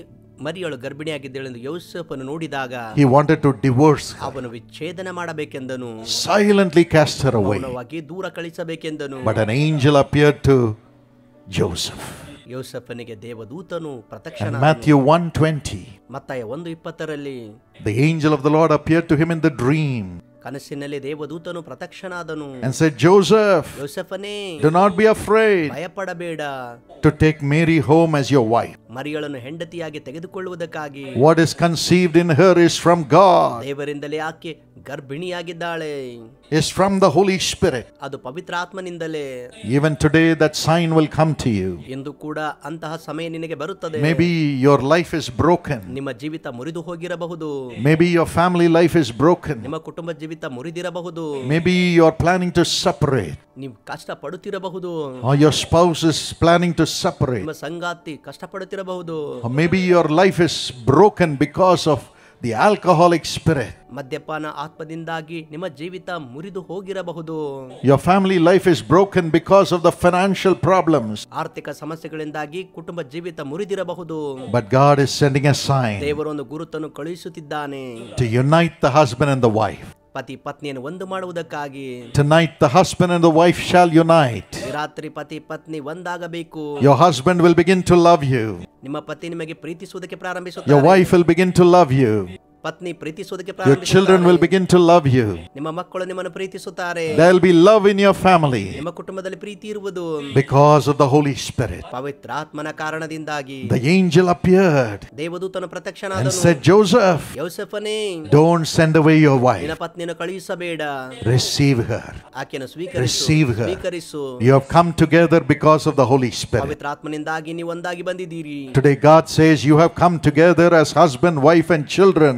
ಮರಿಯಳು ಗರ್ಭಿಣಿಯಾಗಿದ್ದಳೆಂದು ಯೋಸೇಫನು ನೋಡಿದಾಗ he wanted to divorce her, ಅವನು ವಿಚ್ಛೇದನ ಮಾಡಬೇಕೆಂದನು, silently cast her away. ಮೌನವಾಗಿ ದೂರ ಕಳಿಸಬೇಕೆಂದನು. But an angel appeared to Joseph. ಯೋಸೇಫನಿಗೆ ದೇವದೂತನು And ಪ್ರತ್ಯಕ್ಷನಾದನು. Matthew 1:20, ಮತ್ತಾಯ 1:20 the angel of the Lord appeared to him in the dream ಕನಸಿನಲ್ಲಿ ದೇವದೂತನು ಪ್ರತ್ಯಕ್ಷನಾದನು. and said, Joseph, ಯೋಸೇಫನೇ, do not be afraid ಭಯಪಡಬೇಡ, to take Mary home as your wife. ಮರಿಯಳನ್ನು ಹೆಂಡತಿಯಾಗಿ ತೆಗೆದುಕೊಳ್ಳುವುದಕ್ಕಾಗಿ What is conceived in her is from God, ದೇವರಿಂದಲೇ ಆಕೆ ಗರ್ಭಿಣಿಯಾಗಿದ್ದಾಳೆ, is from the Holy Spirit. ಅದು ಪವಿತ್ರಾತ್ಮನಿಂದಲೇ. Even today that sign will come to you. ಎಂದು ಕೂಡ ಅಂತಹ ಸಮಯ ನಿನಗೆ ಬರುತ್ತದೆ. Maybe your life is broken. ನಿಮ್ಮ ಜೀವಿತ ಮುರಿದು ಹೋಗಿರಬಹುದು. Maybe your family life is broken. ನಿಮ್ಮ ಕುಟುಂಬ ಜೀವಿತ ಮುರಿದಿರಬಹುದು. Maybe you are planning to separate, ನೀವು ಕಷ್ಟ ಪಡುತ್ತಿರಬಹುದು. or your spouse is planning to separate, ನಿಮ್ಮ ಸಂಗಾತಿ ಕಷ್ಟಪಡುತ್ತಿರಬಹುದು. or maybe your life is broken because of the alcoholic spirit. ಮದ್ಯಪಾನ ಆತ್ಮದಿಂದಾಗಿ ನಿಮ್ಮ ಜೀವಿತ ಮುರಿದು ಹೋಗಿರಬಹುದು. Your family life is broken because of the financial problems. ಆರ್ಥಿಕ ಸಮಸ್ಯೆಗಳಿಂದಾಗಿ ಕುಟುಂಬ ಜೀವಿತ ಮುರಿದಿರಬಹುದು. But God is sending a sign ದೇವರು ಒಂದು ಗುರುತನ್ನು ಕಳುಹಿಸುತ್ತಿದ್ದಾನೆ, to unite the husband and the wife. ಪತಿ ಪತ್ನಿಯನ್ನು ಒಂದು ಮಾಡುವುದಕ್ಕಾಗಿ. Tonight the husband and the wife shall unite. ರಾತ್ರಿ ಪತಿ ಪತ್ನಿ ಒಂದಾಗಬೇಕು. Your husband will begin to love you. ನಿಮ್ಮ ಪತಿ ನಿಮಗೆ ಪ್ರೀತಿಸುವುದಕ್ಕೆ Your ಪ್ರಾರಂಭಿಸುತ್ತಾರೆ. wife will begin to love you. ಪತ್ನಿ ಪ್ರೀತಿಸುವುದಕ್ಕೆ Your children will ಪ್ರಾರಂಭಿಸುತ್ತಾರೆ. begin to love you. ನಿಮ್ಮ ಮಕ್ಕಳು ನಿಮ್ಮನ್ನು ಪ್ರೀತಿಸುತ್ತಾರೆ. There will be love in your family ನಿಮ್ಮ ಕುಟುಂಬದಲ್ಲಿ ಪ್ರೀತಿ ಇರುವುದು because of the Holy Spirit. ಪವಿತ್ರಾತ್ಮನ ಕಾರಣದಿಂದಾಗಿ. The angel appeared ದೇವದೂತನು and ಪ್ರತ್ಯಕ್ಷನಾದನು. said, Joseph, ಯೋಸೇಫನೇ, don't send away your wife. ನಿನ್ನ ಪತ್ನಿಯನ್ನು ಕಳುಹಿಸಬೇಡ, Receive her. ಆಕೆಯನ್ನು ಸ್ವೀಕರಿಸು. Receive her. ಸ್ವೀಕರಿಸು. You have come together because of the Holy Spirit. ಪವಿತ್ರಾತ್ಮನಿಂದಾಗಿ ನೀವು ಒಂದಾಗಿ ಬಂದಿದ್ದೀರಿ. Today God says you have come together as husband, wife and children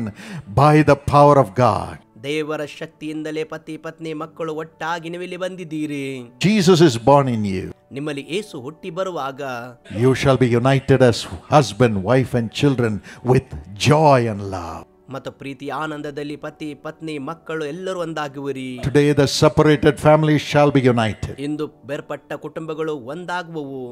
by the power of God. ದೇವರ ಶಕ್ತಿಯಿಂದಲೇ ಪತಿ ಪತ್ನಿ ಮಕ್ಕಳು ಒಟ್ಟಾಗಿ ನೀವು ಇಲ್ಲಿ ಬಂದಿದ್ದೀರಿ. Jesus is born in you. ನಿಮ್ಮಲ್ಲಿ ಯೇಸು ಹುಟ್ಟಿ ಬರುವಾಗ You shall be united as husband, wife and children with joy and love. ಮತ್ತು ಪ್ರೀತಿ ಆನಂದದಲ್ಲಿ ಪತಿ ಪತ್ನಿ ಮಕ್ಕಳು ಎಲ್ಲರೂ ಒಂದಾಗುವಿರಿ. Today the separated families shall be united. ಇಂದು ಬೇರ್ಪಟ್ಟ ಕುಟುಂಬಗಳು ಒಂದಾಗುವವು.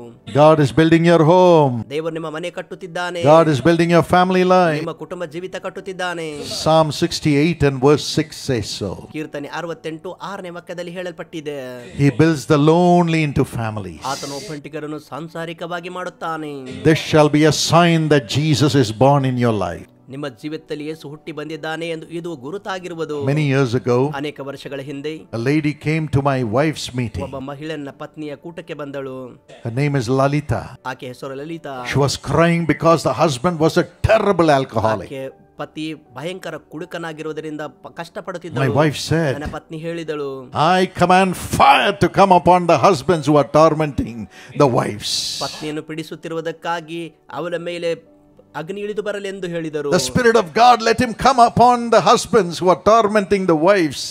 God is building your home. ದೇವರು ನಿಮ್ಮ ಮನೆ ಕಟ್ಟುತ್ತಿದ್ದಾನೆ. God is building your family life. ನಿಮ್ಮ ಕುಟುಂಬ ಜೀವಿತ ಕಟ್ಟುತ್ತಿದ್ದಾನೆ. Psalm 68 and verse 6 says so. ಕೀರ್ತನೆ 68 6ನೇ ವಾಕ್ಯದಲ್ಲಿ ಹೇಳಲ್ಪಟ್ಟಿದೆ. He builds the lonely into families. ಆತನು ಒಬ್ಬಂಟಿಗರನ್ನು ಸಾಂಸಾರಿಕವಾಗಿ ಮಾಡುತ್ತಾನೆ. This shall be a sign that Jesus is born in your life. ನಿಮ್ಮ ಜೀವಿತದಲ್ಲಿ ಯೇಸು ಹುಟ್ಟಿ ಬಂದಿದ್ದಾನೆ ಎಂದು ಇದು ಗುರುತಾಗಿರುವುದು. Many years ago, ಅನೇಕ ವರ್ಷಗಳ ಹಿಂದೆ a lady came to my wife's meeting. ಒಬ್ಬ ಮಹಿಳೆ ನನ್ನ ಪತ್ನಿಯ ಕೂಟಕ್ಕೆ ಬಂದಳು. Her name is Lalita. ಆಕೆ ಹೆಸರು Lalitha. She was crying because the husband was a terrible alcoholic. ಆಕೆ ಪತಿ ಭಯಂಕರ ಕುಡುಕನಾಗಿರುವುದರಿಂದ My ಕಷ್ಟಪಡುತ್ತಿದ್ದಳು. wife said, ನನ್ನ ಪತ್ನಿ ಹೇಳಿದಳು, I command fire to come upon the husbands who are tormenting the wives. ಪತ್ನಿಯನ್ನು ಪೀಡಿಸುತ್ತಿರುವುದಕ್ಕಾಗಿ ಅವಳ ಮೇಲೆ ಅಗ್ನಿ ಇಳಿದು ಬರಲೆಂದು ಹೇಳಿದರು. The Spirit of God, let him come upon the husbands who are tormenting the wives.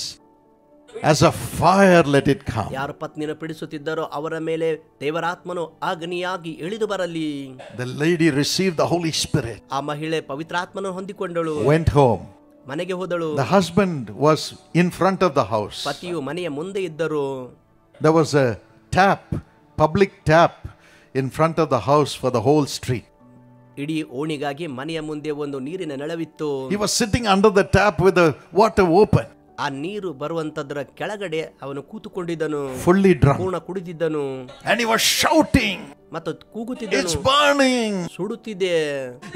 As a fire, let it come. ಯಾರು ಪತ್ನಿಯನ್ನು ಪೀಡಿಸುತ್ತಿದ್ದರೋ ಅವರ ಮೇಲೆ ದೇವರಾತ್ಮನು ಅಗ್ನಿಯಾಗಿ ಇಳಿದು ಬರಲಿ. The lady received the Holy Spirit, ಆ ಮಹಿಳೆ ಪವಿತ್ರಾತ್ಮನು ಹೊಂದಿಕೊಂಡಳು. went home. ಮನೆಗೆ ಹೋದಳು. The husband was in front of the house. ಪತಿಯು ಮನೆಯ ಮುಂದೆ ಇದ್ದರು. There was a tap, public tap in front of the house for the whole street. ಇಡೀ ಓಣಿಗಾಗಿ ಮನೆಯ ಮುಂದೆ ಒಂದು ನೀರಿನ ನಳವಿತ್ತು. He was sitting under the tap with the water open. ಆ ನೀರು ಬರುವಂತದ್ರ ಕೆಳಗಡೆ ಅವನು ಕೂತುಕೊಂಡಿದ್ದನು. Fully drunk. ಪೂರ್ಣ ಕುಡಿದಿದ್ದನು. And he was shouting, ಮತ್ತು ಕೂಗುತ್ತಿದ್ದನು. it's burning, ಸುಡುತ್ತಿದೆ,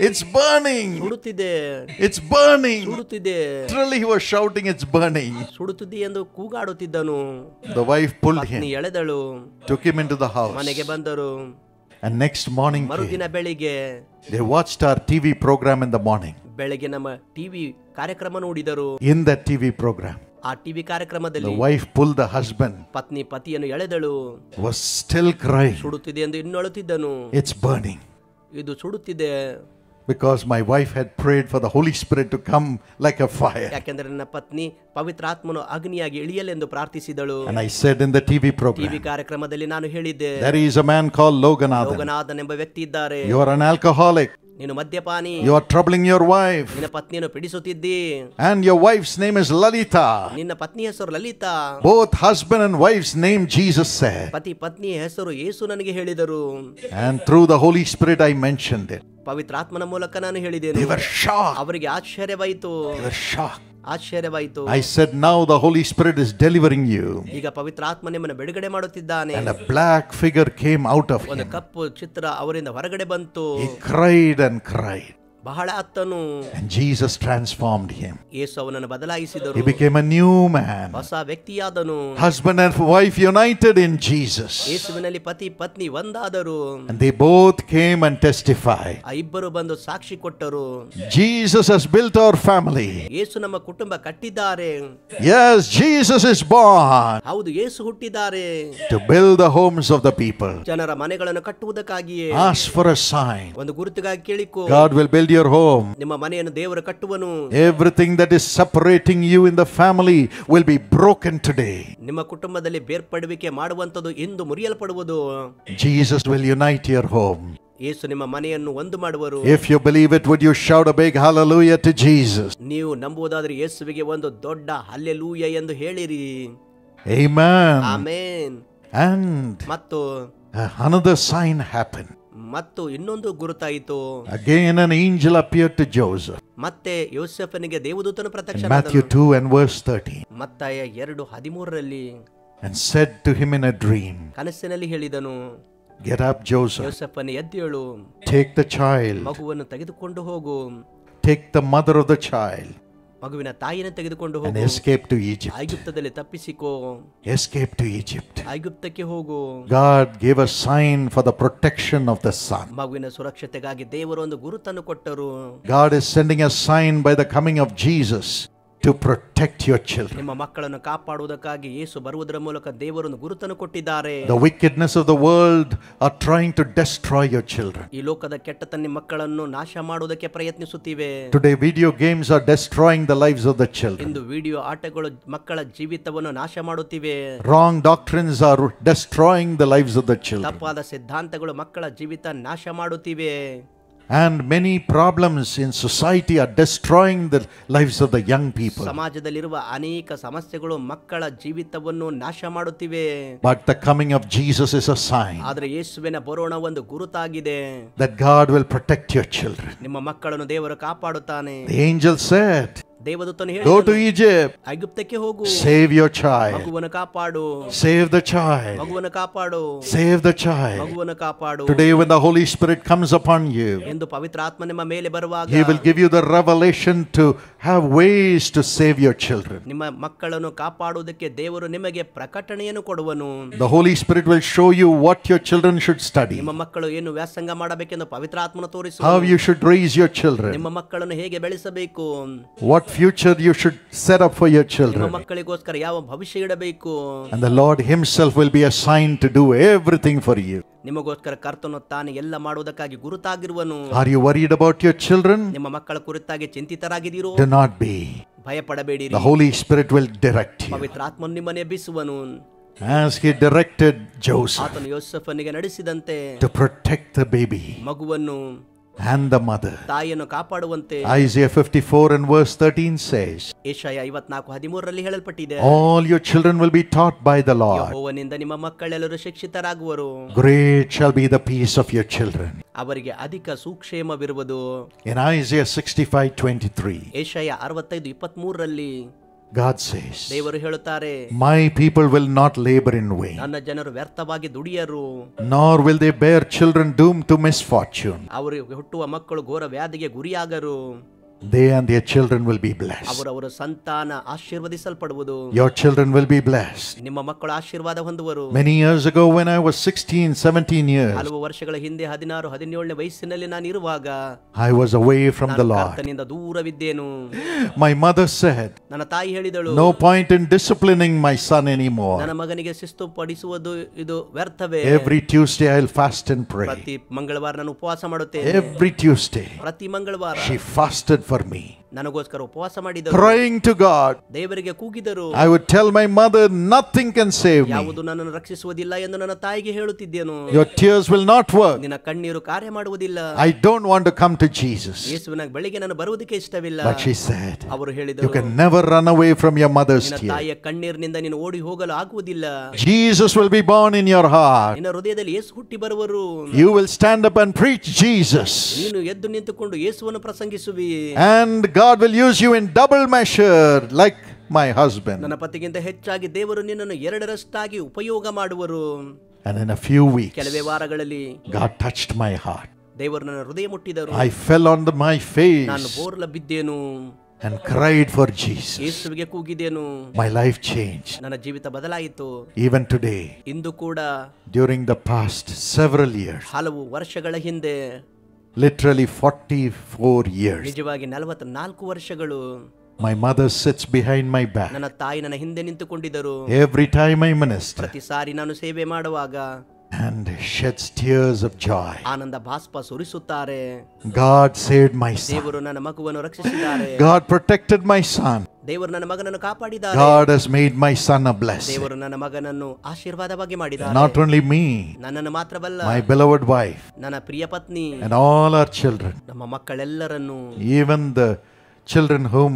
it's burning, ಸುಡುತ್ತಿದೆ, it's burning. ಸುಡುತ್ತಿದೆ, Literally he was shouting, it's burning. ಸುಡುತ್ತಿದೆ ಎಂದು ಕೂಗಾಡುತ್ತಿದ್ದನು. The wife pulled ಪತ್ನಿ him, ಎಳೆದಳು. took him into the house. ಮನೆಗೆ ಬಂದರು. And next morning ಮರುದಿನ came. ಬೆಳಿಗ್ಗೆ They watched our TV program in the morning. ಬೆಳಗ್ಗೆ ನಮ್ಮ TV ಕಾರ್ಯಕ್ರಮ ನೋಡಿದರು. In that TV program, ಆ ಟಿವಿ ಕಾರ್ಯಕ್ರಮದಲ್ಲಿ the wife pulled the husband, ಪತ್ನಿ ಪತಿಯನ್ನು ಎಳೆದಳು. was still crying, ಸುಡುತ್ತಿದೆ ಎಂದು ಇನ್ನೊಳುತ್ತಿದ್ದನು. it's burning. ಇದು ಸುಡುತ್ತಿದೆ. Because my wife had prayed for the Holy Spirit to come like a fire. ಯಾಕೆಂದರೆ ನನ್ನ ಪತ್ನಿ ಪವಿತ್ರಾತ್ಮನು ಅಗ್ನಿಯಾಗಿ ಇಳಿಯಲೆಂದು ಪ್ರಾರ್ಥಿಸಿದಳು. And I said in the TV TV program, ಕಾರ್ಯಕ್ರಮದಲ್ಲಿ ನಾನು ಹೇಳಿದ್ದೆ, there is a man called Loganathan. ಲೋಗನಾಥನ್ ಎಂಬ ವ್ಯಕ್ತಿ ಇದ್ದಾರೆ. You are an alcoholic. ನೀನು ಮದ್ಯಪಾನಿ, You are troubling your wife. ನಿನ್ನ ಪತ್ನಿಯನ್ನು ಪೀಡಿಸುತ್ತಿದ್ದಿ, And your wife's name is Lalita. ನಿನ್ನ ಪತ್ನಿ ಹೆಸರು Lalitha. Both husband and wife's name Jesus said. ಪತಿ ಪತ್ನಿಯ ಹೆಸರು ಯೇಸು ನನಗೆ ಹೇಳಿದರು. And through the Holy Spirit I mentioned it. ಪವಿತ್ರಾತ್ಮನ ಮೂಲಕ ನಾನು ಹೇಳಿದ್ದೇನೆ. They were shocked. ಅವರಿಗೆ ಆಶ್ಚರ್ಯವಾಯಿತು. They were shocked. ಆಶ್ಚರ್ಯವಾಯಿತು. I said, now the Holy Spirit is delivering you. ಈಗ ಪವಿತ್ರಾತ್ಮ ನಿಮ್ಮನ್ನು ಬಿಡುಗಡೆ ಮಾಡುತ್ತಿದ್ದಾನೆ. And a black figure came out of ಒಂದು him. ಕಪ್ಪು ಚಿತ್ರ ಅವರಿಂದ ಹೊರಗಡೆ ಬಂತು. He cried and cried. ಬಹಳ ಅತ್ತನು. And Jesus transformed him. ಯೇಸು ಅವನನ್ನು ಬದಲಾಯಿಸಿದರು. He became a new man. ಹೊಸ ವ್ಯಕ್ತಿಯಾದನು. Husband and wife united in Jesus. ಯೇಸುವಿನಲ್ಲಿ ಪತಿ ಪತ್ನಿ ಒಂದಾದರು. And they both came and testified. ಆ ಇಬ್ಬರು ಬಂದು ಸಾಕ್ಷಿ ಕೊಟ್ಟರು. Jesus has built our family. ಯೇಸು ನಮ್ಮ ಕುಟುಂಬ ಕಟ್ಟಿದ್ದಾರೆ. Yes, Jesus is born ಹೌದು, ಯೇಸು ಹುಟ್ಟಿದ್ದಾರೆ. to build the homes of the people. ಜನರ ಮನೆಗಳನ್ನು ಕಟ್ಟುವುದಕ್ಕಾಗಿಯೇ. Ask for a sign. ಒಂದು ಗುರುತಿಗಾಗಿ ಕೇಳಿಕೋ. God will build your home. ನಿಮ್ಮ ಮನೆಯನ್ನು ದೇವರು ಕಟ್ಟುವನು. Everything that is separating you in the family will be broken today. ನಿಮ್ಮ ಕುಟುಂಬದಲ್ಲಿ ಬೇರ್ಪಡುವಿಕೆ ಮಾಡುವಂತದ್ದು ಇಂದು ಮುರಿಯಲ್ಪಡುವುದು. Jesus will unite your home. ಯೇಸು ನಿಮ್ಮ ಮನೆಯನ್ನು ಒಂದು ಮಾಡುವರು. If you believe it, would you shout a big hallelujah to Jesus? ನೀವು ನಂಬುವುದಾದರೆ ಯೇಸುವಿಗೆ ಒಂದು ದೊಡ್ಡ ಹಲ್ಲೆಲೂಯ ಎಂದು ಹೇಳಿರಿ. Amen. ಆಮೆನ್. And ಮತ್ತು another sign happened. ಮತ್ತು ಇನ್ನೊಂದು ಗುರುತಾಯಿತು. Again an angel appeared to Joseph. ಮತ್ತೆ ಯೋಸೇಫನಿಗೆ ದೇವದೂತನು In ಪ್ರತ್ಯಕ್ಷನಾದನು. Matthew 2 and verse 13. ಮತ್ತಾಯ 2:13 And said to him in a dream, ಕನಸಿನಲ್ಲಿ ಹೇಳಿದನು, Get up, Joseph. ಯೋಸೇಫನೇ ಎದ್ದೇಳು, Take the child. ಮಗುವನ್ನು ತೆಗೆದುಕೊಂಡು ಹೋಗು, Take the mother of the child ಮಗುವಿನ ತಾಯಿಯನ್ನು ತೆಗೆದುಕೊಂಡು and ಹೋಗು, escape to Egypt. ಐಗುಪ್ತದಲ್ಲಿ ತಪ್ಪಿಸಿಕೋ, Escape to Egypt. ಐಗುಪ್ತಕ್ಕೆ ಹೋಗು. God gave a sign for the protection of the son. ಮಗುವಿನ ಸುರಕ್ಷತೆಗಾಗಿ ದೇವರು ಒಂದು ಗುರುತನ್ನು ಕೊಟ್ಟರು. God is sending a sign by the coming of Jesus to protect your children. ನಿಮ್ಮ ಮಕ್ಕಳನ್ನು ಕಾಪಾಡುವುದಕ್ಕಾಗಿ ಯೇಸು ಬರುವುದರ ಮೂಲಕ ದೇವರನ್ನು ಗುರುತನ್ನು ಕೊಟ್ಟಿದ್ದಾರೆ. The wickedness of the world are trying to destroy your children. ಈ ಲೋಕದ ಕೆಟ್ಟತನ ನಿಮ್ಮ ಮಕ್ಕಳನ್ನು ನಾಶ ಮಾಡುವುದಕ್ಕೆ ಪ್ರಯತ್ನಿಸುತ್ತಿವೆ. Today video games are destroying the lives of the children. ಇಂದು ವಿಡಿಯೋ ಆಟಗಳು ಮಕ್ಕಳ ಜೀವಿತವನ್ನು ನಾಶ ಮಾಡುತ್ತಿವೆ. Wrong doctrines are destroying the lives of the children. ತಪ್ಪಾದ ಸಿದ್ಧಾಂತಗಳು ಮಕ್ಕಳ ಜೀವಿತ ನಾಶ ಮಾಡುತ್ತಿವೆ. And many problems in society are destroying the lives of the young people. ಸಮಾಜದಲ್ಲಿರುವ ಅನೇಕ ಸಮಸ್ಯೆಗಳು ಮಕ್ಕಳ ಜೀವಿತವನ್ನು ನಾಶ ಮಾಡುತ್ತಿವೆ. But the coming of Jesus is a sign ಆದರೆ ಯೇಸುವಿನ ಬರೋಣ ಒಂದು ಗುರುತಾಗಿದೆ. that God will protect your children. ನಿಮ್ಮ ಮಕ್ಕಳನ್ನು ದೇವರು ಕಾಪಾಡುತ್ತಾನೆ. The angel said, ದೇವದೂತನು Go to ಹೇಳಿದನು, Egypt. ಐಗುಪ್ತಕ್ಕೆ ಹೋಗು, Save your child. ಮಗುವನ್ನು ಕಾಪಾಡು, Save the child. ಮಗುವನ್ನು ಕಾಪಾಡು, Save the child. ಮಗುವನ್ನು ಕಾಪಾಡು. Today when the Holy Spirit comes upon you, ಎಂದು ಪವಿತ್ರಾತ್ಮ ನಿಮ್ಮ ಮೇಲೆ ಬರುವಾಗ He will give you the revelation to have ways to save your children. ನಿಮ್ಮ ಮಕ್ಕಳನ್ನು ಕಾಪಾಡುವುದಕ್ಕೆ ದೇವರು ನಿಮಗೆ ಪ್ರಕಟಣೆಯನ್ನು ಕೊಡುವನು. The Holy Spirit will show you what your children should study, ನಿಮ್ಮ ಮಕ್ಕಳು ಏನು ವ್ಯಾಸಂಗ ಮಾಡಬೇಕೆಂದು ಪವಿತ್ರಾತ್ಮನು how ತೋರಿಸುವನು. you should raise your children, ನಿಮ್ಮ ಮಕ್ಕಳನ್ನು ಹೇಗೆ ಬೆಳೆಸಬೇಕು, what future you should set up for your ನಿಮ್ಮ children. ಮಕ್ಕಳಿಗೋಸ್ಕರ ಯಾವ ಭವಿಷ್ಯ ಇಡಬೇಕು. And the Lord Himself will be assigned to do everything for you. ನಿಮಗೋಸ್ಕರ ಕರ್ತನು ತಾನು ಎಲ್ಲ ಮಾಡುವುದಕ್ಕಾಗಿ ಗುರುತಾಗಿರುವನು. Are you worried about your children? ನಿಮ್ಮ ಮಕ್ಕಳ ಕುರಿತಾಗಿ ಚಿಂತಿತರಾಗಿದ್ದೀರೋ? Do not be. ಭಯಪಡಬೇಡಿರಿ. The Holy Spirit will direct you. ಪವಿತ್ರಾತ್ಮನು ನಿಮ್ಮನ್ನು ಎಬ್ಬಿಸುವನು. As He directed Joseph ಆತನು ಯೋಸೇಫನಿಗೆ ನಡೆಸಿದಂತೆ to protect the baby ಮಗುವನ್ನು and the mother. ತಾಯಿಯನ್ನು ಕಾಪಾಡುವಂತೆ Isaiah 54 and verse 13 says, Jeshaiah 54:13 ಹೇಳಲ್ಪಟ್ಟಿದೆ, All your children will be taught by the Lord. ಯೆಹೋವನಿಂದ ನಿಮ್ಮ ಮಕ್ಕಳೆಲ್ಲರೂ ಶಿಕ್ಷಿತರಾಗುವರು. Great shall be the peace of your children. ಅವರಿಗೆ ಅಧಿಕ ಸುಕ್ಷೇಮವಿರುವುದು. In Isaiah 65:23, Jeshaiah 65:23 God says, ದೇವರು ಹೇಳುತ್ತಾರೆ, My people will not labor in vain, ನನ್ನ ಜನರು ವ್ಯರ್ಥವಾಗಿ ದುಡಿಯರು, nor will they bear children doomed to misfortune. ಅವರಿಗೆ ಹುಟ್ಟುವ ಮಕ್ಕಳು ಘೋರ ವ್ಯಾಧಿಗೆ ಗುರಿಯಾಗರು. They and their children will be blessed. ಅವರವರ ಸಂತಾನ ಆಶೀರ್ವದಿಸಲ್ಪಡುವುದು. Your children will be blessed. ನಿಮ್ಮ ಮಕ್ಕಳು ಆಶೀರ್ವಾದ ಹೊಂದುವರು. Many years ago when I was 16, 17 years, ಹಲವು ವರ್ಷಗಳ ಹಿಂದೆ 16, 17ನೇ ವಯಸ್ಸಿನಲ್ಲಿ ನಾನು ಇರುವಾಗ I was away from the Lord. ಕರ್ತನಿಂದ ದೂರವಿದ್ದೇನು. My mother said, ನನ್ನ ತಾಯಿ ಹೇಳಿದಳು, No point in disciplining my son anymore. ನನ್ನ ಮಗನಿಗೆ ಶಿಸ್ತು ಪಡಿಸುವುದು ಇದು ವ್ಯರ್ಥವೇ. Every Tuesday I'll fast and pray. ಪ್ರತಿ ಮಂಗಳವಾರ ನಾನು ಉಪವಾಸ ಮಾಡುತ್ತೇನೆ. Every Tuesday ಪ್ರತಿ ಮಂಗಳವಾರ she fasted for for me, ನನಗೋಸ್ಕರ ಉಪವಾಸ ಮಾಡಿದರು, crying to God. ದೇವರಿಗೆ ಕೂಗಿದರು. I would tell my mother, nothing can save me. ಯಾವುದು ನನ್ನನ್ನು ರಕ್ಷಿಸುವುದಿಲ್ಲ ಎಂದು ನನ್ನ ತಾಯಿಗೆ ಹೇಳುತ್ತಿದ್ದೆನು. Your tears will not work. ನಿನ್ನ ಕಣ್ಣೀರು ಕಾರ್ಯ ಮಾಡುವುದಿಲ್ಲ. I don't want to come to Jesus. ಯೇಸುವಿನ ಬಳಿಗೆ ನಾನು ಬರುವುದಕ್ಕೆ ಇಷ್ಟವಿಲ್ಲ. But she said, ಅವರು you ಹೇಳಿದರು, can never run away from your mother's ನಿನ್ನ tears. ತಾಯಿಯ ಕಣ್ಣೀರಿನಿಂದ ನೀನು ಓಡಿ ಹೋಗಲು ಆಗುವುದಿಲ್ಲ. Jesus will be born in your heart. ನಿನ್ನ ಹೃದಯದಲ್ಲಿ ಯೇಸು ಹುಟ್ಟಿ ಬರುವರು. You will stand up and preach Jesus. ನೀನು ಎದ್ದು ನಿಂತುಕೊಂಡು ಯೇಸುವನ್ನು ಪ್ರಸಂಗಿಸುವಿ. And God will use you in double measure like my husband. ನನ್ನ ಪತಿಗಿಂತ ಹೆಚ್ಚಾಗಿ ದೇವರು ನಿನ್ನನ್ನು ಎರಡರಷ್ಟಾಗಿ ಉಪಯೋಗ ಮಾಡುವರು. And in a few weeks, ಕೆಲವೇ ವಾರಗಳಲ್ಲಿ God touched my heart. ದೇವರು ನನ್ನ ಹೃದಯ ಮುಟ್ಟಿದರು. I fell on my face ನಾನು ಬೋರ್ಲ ಬಿದ್ದೇನು and cried for Jesus. ಯೇಸುವಿಗೆ ಕೂಗಿದೆನು. My life changed. ನನ್ನ ಜೀವಿತ ಬದಲಾಯಿತು. Even today, ಇಂದು ಕೂಡ during the past several years, ಹಲವು ವರ್ಷಗಳ ಹಿಂದೆ, literally 44 years, ನಿಜವಾಗಿ 44 ವರ್ಷಗಳು, my mother sits behind my back. ನನ್ನ ತಾಯಿ ನನ್ನ ಹಿಂದೆ ನಿಂತುಕೊಂಡಿದ್ದರು. Every time I minister, ಪ್ರತಿ ಸಾರಿ ನಾನು ಸೇವೆ ಮಾಡುವಾಗ and sheds tears of joy. Ananda ಬಾಷ್ಪ ಸುರಿಸುತ್ತಾರೆ. God saved my son. ದೇವರು ನನ್ನ ಮಗುವನ್ನು ರಕ್ಷಿಸಿದ್ದಾರೆ. God protected my son. ದೇವರು ನನ್ನ ಮಗನನ್ನು ಕಾಪಾಡಿದ್ದಾರೆ. God has made my son a blessing. ದೇವರು ನನ್ನ ಮಗನನ್ನು ಆಶೀರ್ವಾದವಾಗಿ ಮಾಡಿದ್ದಾರೆ. Not only me, ನನ್ನನ್ನು ಮಾತ್ರವಲ್ಲ, my beloved wife, ನನ್ನ ಪ್ರಿಯ ಪತ್ನಿ, and all our children, ನಮ್ಮ ಮಕ್ಕಳೆಲ್ಲರನ್ನು, even the children whom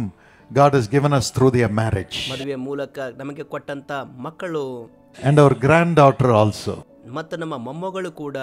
God has given us through their marriage, ಮದುವೆ ಮೂಲಕ ನಮಗೆ ಕೊಟ್ಟಂತ ಮಕ್ಕಳು, and our granddaughter also. ಮತ್ತು ನಮ್ಮ ಮೊಮ್ಮಗಳು ಕೂಡ.